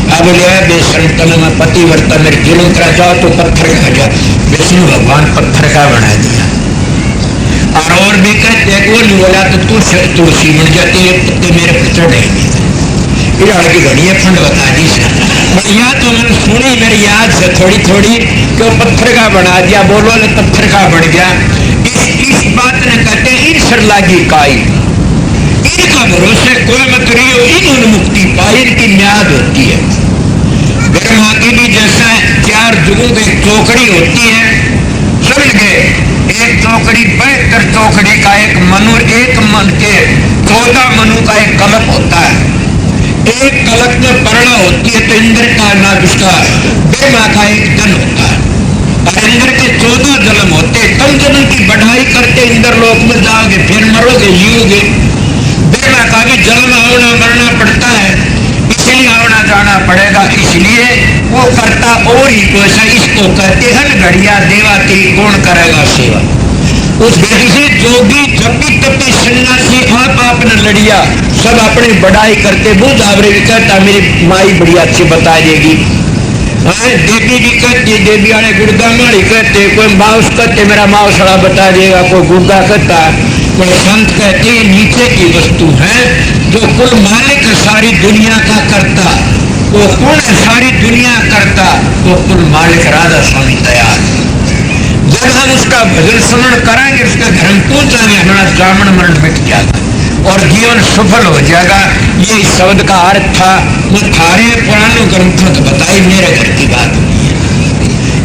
अब बोले बेशरम तन में पतिव्रता मेरे जुलम करा जाओ तो पत्थर खा जा। विष्णु भगवान पत्थर का बना दिया। और भी कहते वो नहीं बोला तो तू तुलसी बन जाती है, पत्ते मेरे पर चढ़ेंगे। की घड़ी फंड बता दी या तो मैंने सुनी मेरी याद से थोड़ी थोड़ी कि वो पत्थर का बना दिया। बोलो ने पत्थर का बन गया। इस बात ने कहते इन सर लागी काई, इनका भरोसे कोई मत रही हो, इन्होंने मुक्ति पाई, इनकी म्याद होती है। ब्रह्मा की भी जैसा 4 जुगों की चौकड़ी होती है, समझ गए। एक चौकड़ी 72 चौकड़ी का एक मनु, एक मन के 14 मनु का एक कलप होता है। एक कलप में पर्णा होती है तो इंद्र का नाम उसका ब्रह्मा का एक जन होता है। और इंद्र के 14 जन्म होते, कम जन्म की बढ़ाई करते इंद्र लोक में जाओगे फिर मरोगे जीओगे। ब्रह्मा का भी जन्म आना मरना पड़ता है, इसलिए आना जाना पड़ेगा। इसलिए वो करता और ही कोई सा, इसको कहते हैं घड़िया देवा तेरी कौन करेगा सेवा। उस घड़ी से जोगी जपी तपी सन्यासी आपने लड़िया सब अपनी बढ़ाई करते। बुद्ध आवरे भी कहता मेरी माई बड़ी अच्छी बता देगी। देवी भी कहती, देवी वाले गुर्गा माड़ी कहते, कोई माउस कहते मेरा माउसड़ा बता देगा, कोई गुर्गा कहता, कोई संत कहते नीचे की वस्तु है जो कुल मालिक सारी दुनिया का करता। वो कौन सारी दुनिया करता? वो कुल मालिक राधा स्वामी तैयार। जब हम उसका भजन स्मरण कराएंगे, उसका धर्म पहुंचाएंगे, हमारा जामन मरण मिट जाएगा और जीवन सफल हो जाएगा। ये इस शब्द का अर्थ था। मैं थारे पुराने ग्रंथों को बताई, मेरे घर की बात नहीं है।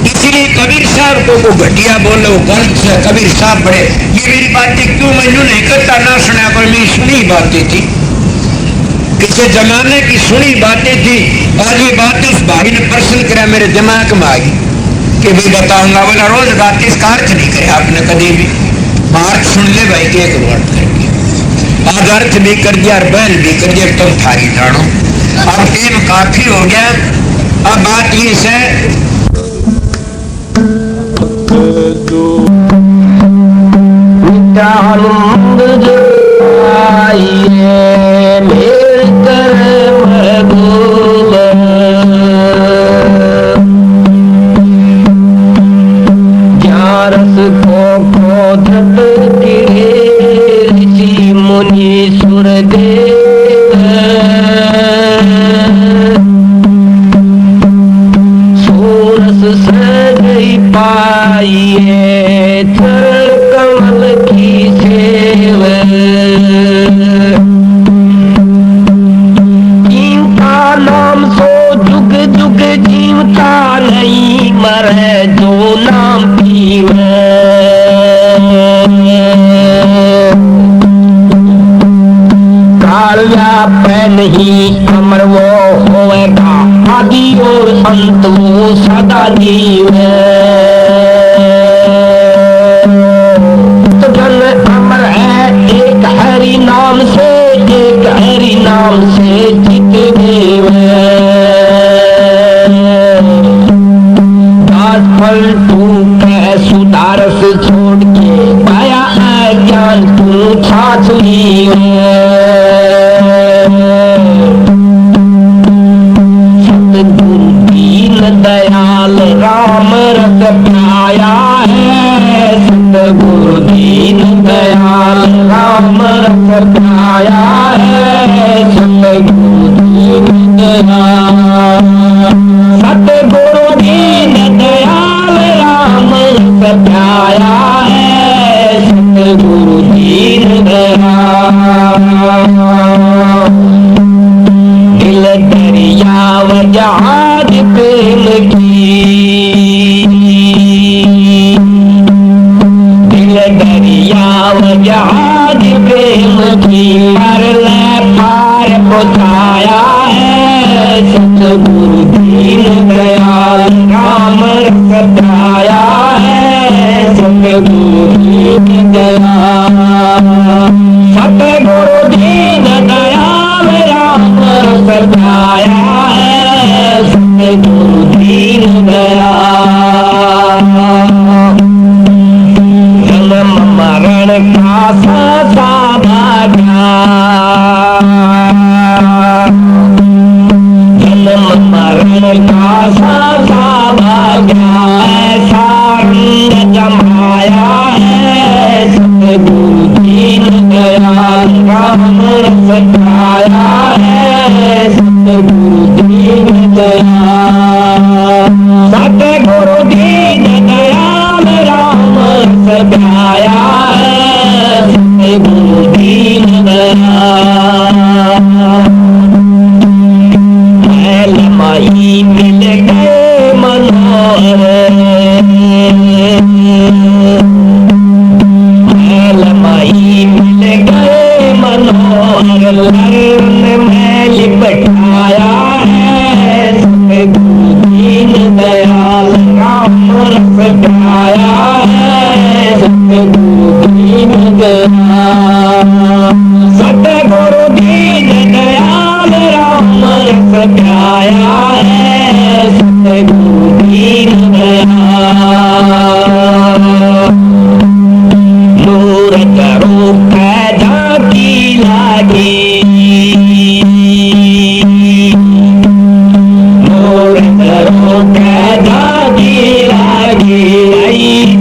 इसलिए कबीर साहब को घटिया बोले वो गलत से। कबीर साहब बड़े ये मेरी बातें क्यों मैंने नहीं करता ना सुना, पर मेरी सुनी बातें थी, किसी जमाने की सुनी बातें थी। आज ये बातें उस भाई ने प्रश्न करा मेरे दिमाग में आ गई कि भी बताऊंगा। बोला रोज गाते इसका अर्थ नहीं करे आपने कभी भी। मार्च सुन ले भाई के एक अर्थ कर दिया, आज अर्थ भी कर दिया और बैल भी कर दिया, तुम थारी जानो। अब टेम काफी हो गया। अब बात ये है नित्यानंद आइए मेरे कर महबूब, रस को धट ऋषि मुनि सुर देव, सोरस सगई पाइए चरण कमल की सेव। इनका नाम सो जुग जुग जीवता नहीं मरे जो नाम पीवे। काल व्यापै नहीं अमर वो होएगा, आदि और अंत वो सदा जीव है। तो जन नाम से चित देवे दास फल तू कह सुदारस छोड़ के पाया ज्ञान तू छाछ सतगुरु दीन दयाल राम रस पाया है सतगुरु दीन दयाल राम रस पाया है सतगुरु दीन दयाल सतगुरु दीन दयाल राम रस पाया है सतगुरु दीन दयाल दिल दरियाव जहाज प्रेम की दिल दरियाव जहाज प्रेम की पर ले पार पहुँचाया है सतगुरु दीन दयाल राम रस पाया है सतगुरु दीन दयाल सतगुरु दीन दयाल राम रस पाया है सतगुरु दीन दयाल जन्म मरण का सासा भाग्या जन्म मरण का सासा भाग्या ऐसा रंग जमाया है सतगुरु दीन दयाल राम रस पाया है सतगुरु दीन दयाल सतगुरु दीन दयाल राम रस पाया है सतगुरु दीन दयाल मैल माई मिल गए मनोहर मैल माई मिल गए मनोहर लर्ण में लिपटाया है सतगुरु दीन दयाल राम रस पाया है सतगुरु दीन दयाल सतगुरु दीन दयाल राम रस पाया है सतगुरु दीन दयाल नूर करो पैदा की लागी नूर करो पैदा की लागी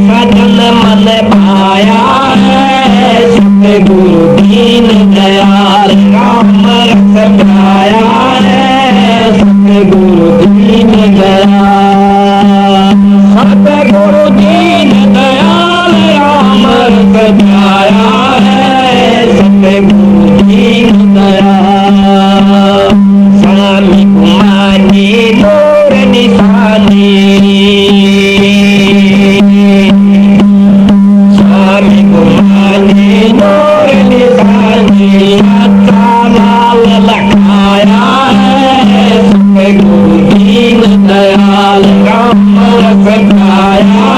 सदन मन पाया है सतगुरु दीन दयाल राम रस पाया है सतगुरु दीन दयाल सतगुरु दीन दयाल राम रस पाया है सतगुरु दीन दयाल स्वामी कुमारी नूर निशानी स्वामी कुमारी नूर निशानी लाल लखाया है सतगुरु दीन दयाल राम रस पाया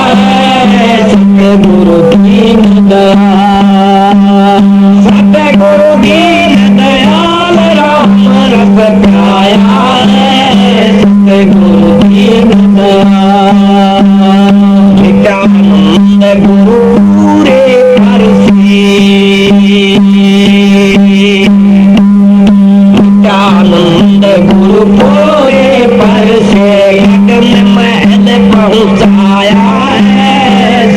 है सतगुरु दीन दयाल सतगुरु दीन दयाल राम रस पाया है सतगुरु दीन दयाल नित्यानंद गुरु पूरे परसी नित्यानंद गुरु पूरे परसे गगन महल पहुँचाया है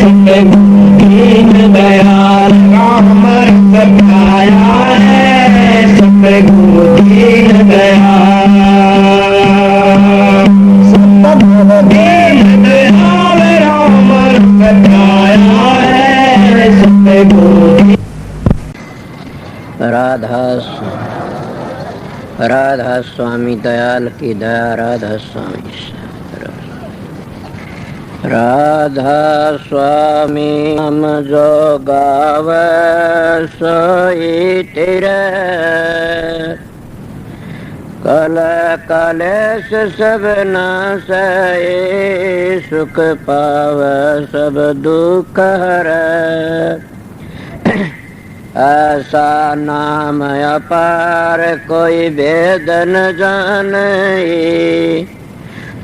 सतगुरु दीन दयाल राम रस पाया है सतगुरु दीन दयाल सतगुरु दीन दयाल राम रस पाया है सतगुरु राधा स्वामी दयाल की दया राधा स्वामी राधा स्वामी हम जो गावे सोई तेरे कल कलेश सब नाशे सुख पाव सब दुख हरे ऐसा नाम अपार कोई भेद न जाने,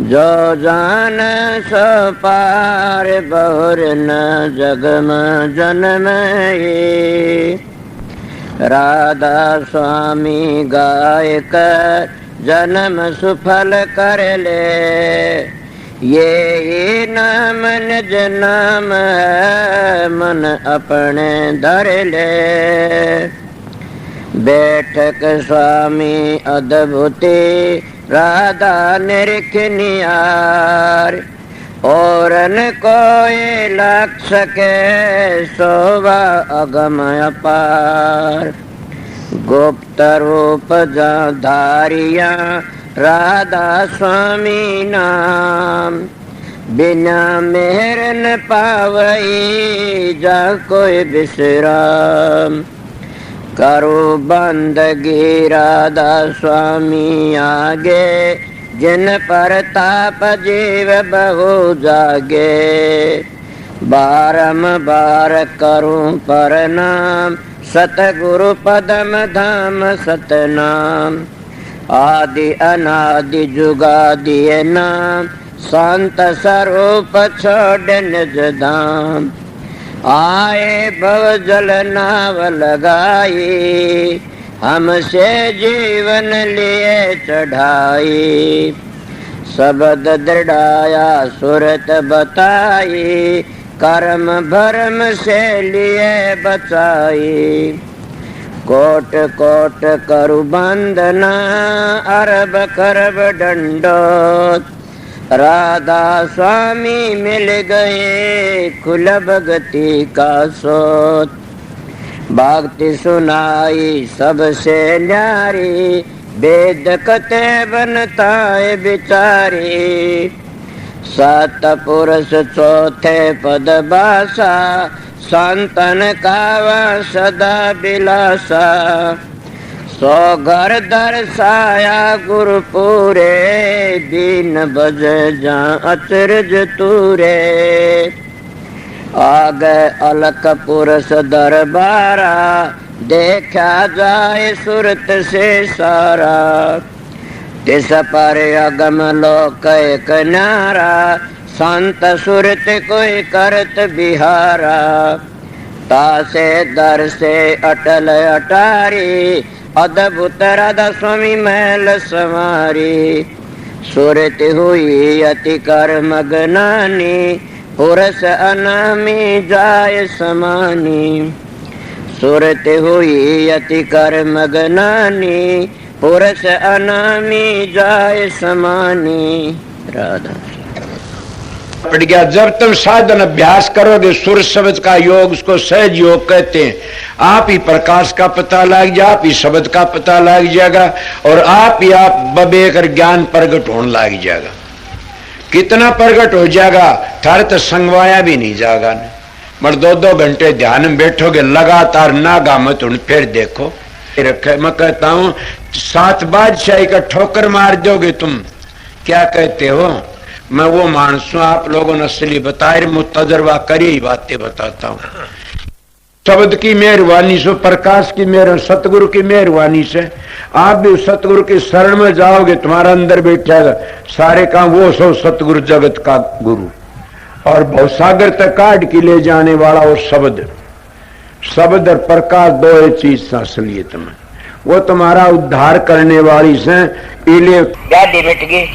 जो जान सो पार बहुर न जग में जन्मे। राधा स्वामी गाय कर जन्म सुफल कर ले, ये नाम निज नाम है मन अपने धर ले। बैठक स्वामी अद्भुति राधा निरख नियार, और न कोई लख सके शोभा अगम अपार। गुप्त रूप जा धारिया राधा स्वामी नाम, बिना मेहर न पावई जा कोई विश्राम। करो बंदगी राधा स्वामी आगे, जिन पर ताप जीव बहु जागे। बारंबार करूं प्रणाम सतगुरु पदम धाम सतनाम। आदि अनादि जुगादि नाम, शांत स्वरूप छोड़ निज धाम। आए भव जल नाव लगाई, हमसे जीवन लिए चढ़ाई। शब्द दृढ़ाया सुरत बताई, कर्म भरम से लिए बचाई। कोट कोट करु बंदना, अरब करब दंडोत। राधा स्वामी मिल गए कुल भगति का सोत। भक्ति सुनाई सबसे न्यारी, वेद कते बनता है बिचारी। सात पुरुष चौथे पद भाषा, संतन कावा सदा बिलासा। सो घर दर्शाया गुरु पूरे, दीन बज जा अचरज तूरे। आगे अलक पुरुष दरबारा, देखा जाए सुरत से सारा। तिस पर अगम लोक एक न्यारा, संत सुरत कोई करत बिहारा। तासे दर से अटल अटारी, अद्भुत राधा स्वामी महल समारी। सुरत हुई अति कर मगनानी, पुरुष अनामी जाय समानी। सुरत हुई अति कर मगनानी, पुरुष अनामी जाय समानी। राधा पड़ गया। जब तुम साधन अभ्यास करोगे, सुर शब्द का योग, उसको सहज योग कहते हैं। आप ही प्रकाश का पता लग जाए, आप ही शब्द का पता लग जाएगा, और आप ही आप बबेकर ज्ञान प्रगट होने लग जाएगा। कितना प्रगट हो जाएगा, थारे तो संगवाया भी नहीं जाएगा। मगर 2-2 घंटे ध्यान में बैठोगे लगातार, नागा मत उन फिर देखो रखे। मैं कहता हूं 7 बादशाही का ठोकर मार दोगे तुम। क्या कहते हो? मैं वो मानस हूं, आप लोगों ने असली बताए, मुझ तजर्बा करी ही बातें बताता हूं। शब्द की मेहरबानी से, प्रकाश की मेहर, सतगुरु की मेहरबानी से आप भी सतगुरु की शरण में जाओगे, तुम्हारा अंदर बैठेगा सारे काम वो सो सतगुरु जगत का गुरु, और भवसागर तक काट के ले जाने वाला वो शब्द। शब्द और प्रकाश दो ही चीज असलियत में, वो तुम्हारा उद्धार करने वाली से। इले गाड़ी मिट गई।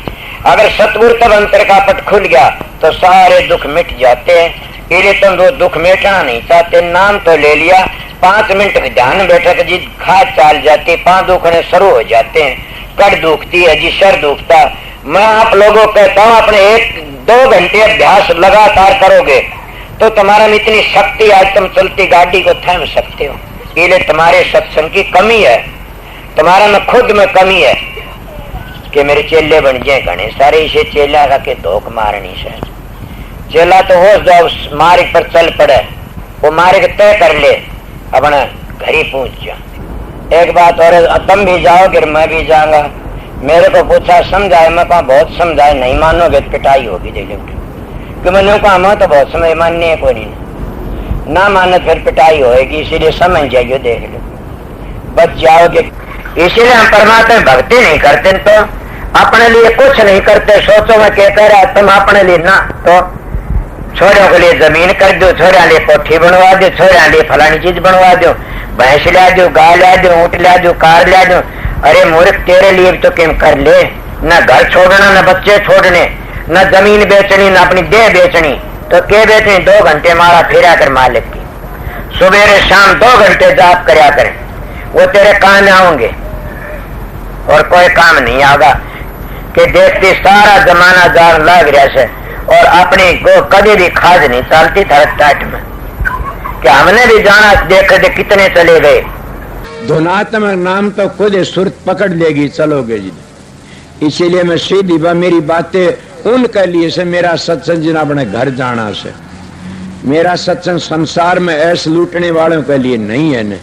अगर सतगुरु तब अंतर का पट खुल गया तो सारे दुख मिट जाते हैं। इले तुम वो दुख मिटाना नहीं चाहते, नाम तो ले लिया, 5 मिनट के ध्यान बैठक जी खाद चाल जाती, 5 दुखने शुरू हो जाते हैं। कड़ दुखती है जी, सर दुखता। मैं आप लोगों को कहता हूँ, अपने 1-2 घंटे अभ्यास लगातार करोगे तो तुम्हारा में इतनी शक्ति, आज तुम चलती गाड़ी को थाम सकते हो। इले तुम्हारे सत्संग की कमी है, तुम्हारा में खुद में कमी है कि मेरे चेले बन जाए घने सारे। इसे चेला का के धोख मारनी से चेला तो हो जाओ, मार्ग पर चल पड़े, वो मार्ग तय कर ले, अपना घर ही पहुंच जा। एक बात और, तुम भी जाओगे मैं भी जाऊंगा। मेरे को पूछा समझाए, मैं कहा बहुत समझाए, नहीं मानोगे तो पिटाई होगी। दे कि मैंने कहा मैं तो बहुत समय मानने है कोई नहीं। ना माने फिर पिटाई होएगी, इसीलिए समझ जाइए, देख लो, बच जाओगे। इसीलिए हम परमात्मा में भक्ति नहीं करते तो अपने लिए कुछ नहीं करते। सोचो मैं क्या कह रहा, तुम अपने लिए ना तो छोरों के लिए जमीन कर दो, छोरा लिए कोठी बनवा दो, छोरा लिए फलानी चीज बनवा दो, भैंस ला दो, गाय ला दो, ऊँट ला दो, कार ला दो। अरे मूर्ख, तेरे लिए तो किम कर ले, न घर छोड़ना, न बच्चे छोड़ने, न जमीन बेचनी, न अपनी देह बेचनी, तो क्या बेचनी? 2 घंटे मारा फिरा कर मालिक की, सुबह शाम 2 घंटे जाप करया करें, वो तेरे काम आऊंगे और कोई काम नहीं आगा। कि देखती सारा जमाना जान लग रहा से और अपनी को कभी भी खाद नहीं चलती था टाट में, कि हमने भी जाना, देख दे कितने चले गए। धुनात्मक नाम तो खुद सुरत पकड़ लेगी, चलोगे जी। इसीलिए मैं सीधी मेरी बातें उनके लिए से, मेरा सत्संग जिन अपने घर जाना से, मेरा सत्संग संसार में ऐसे लूटने वालों के लिए नहीं है न।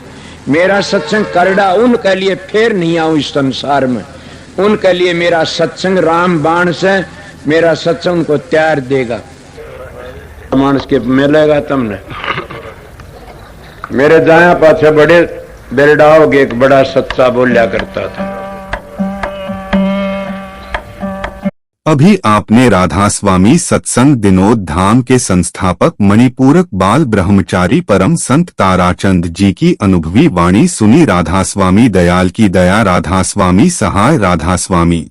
मेरा सत्संग करड़ा उनके लिए फिर नहीं आऊं इस संसार में, उनके लिए मेरा सत्संग राम बाण से, मेरा सत्संग को तैयार देगा। मानस के मिलेगा तुमने मेरे जाया पाछे बड़े बेरडाओगे, एक बड़ा सच्चा बोलिया करता था। अभी आपने राधा स्वामी सत्संग दिनोद धाम के संस्थापक मणिपूरक बाल ब्रह्मचारी परम संत ताराचंद जी की अनुभवी वाणी सुनी। राधा स्वामी दयाल की दया, राधा स्वामी सहाय, राधा स्वामी।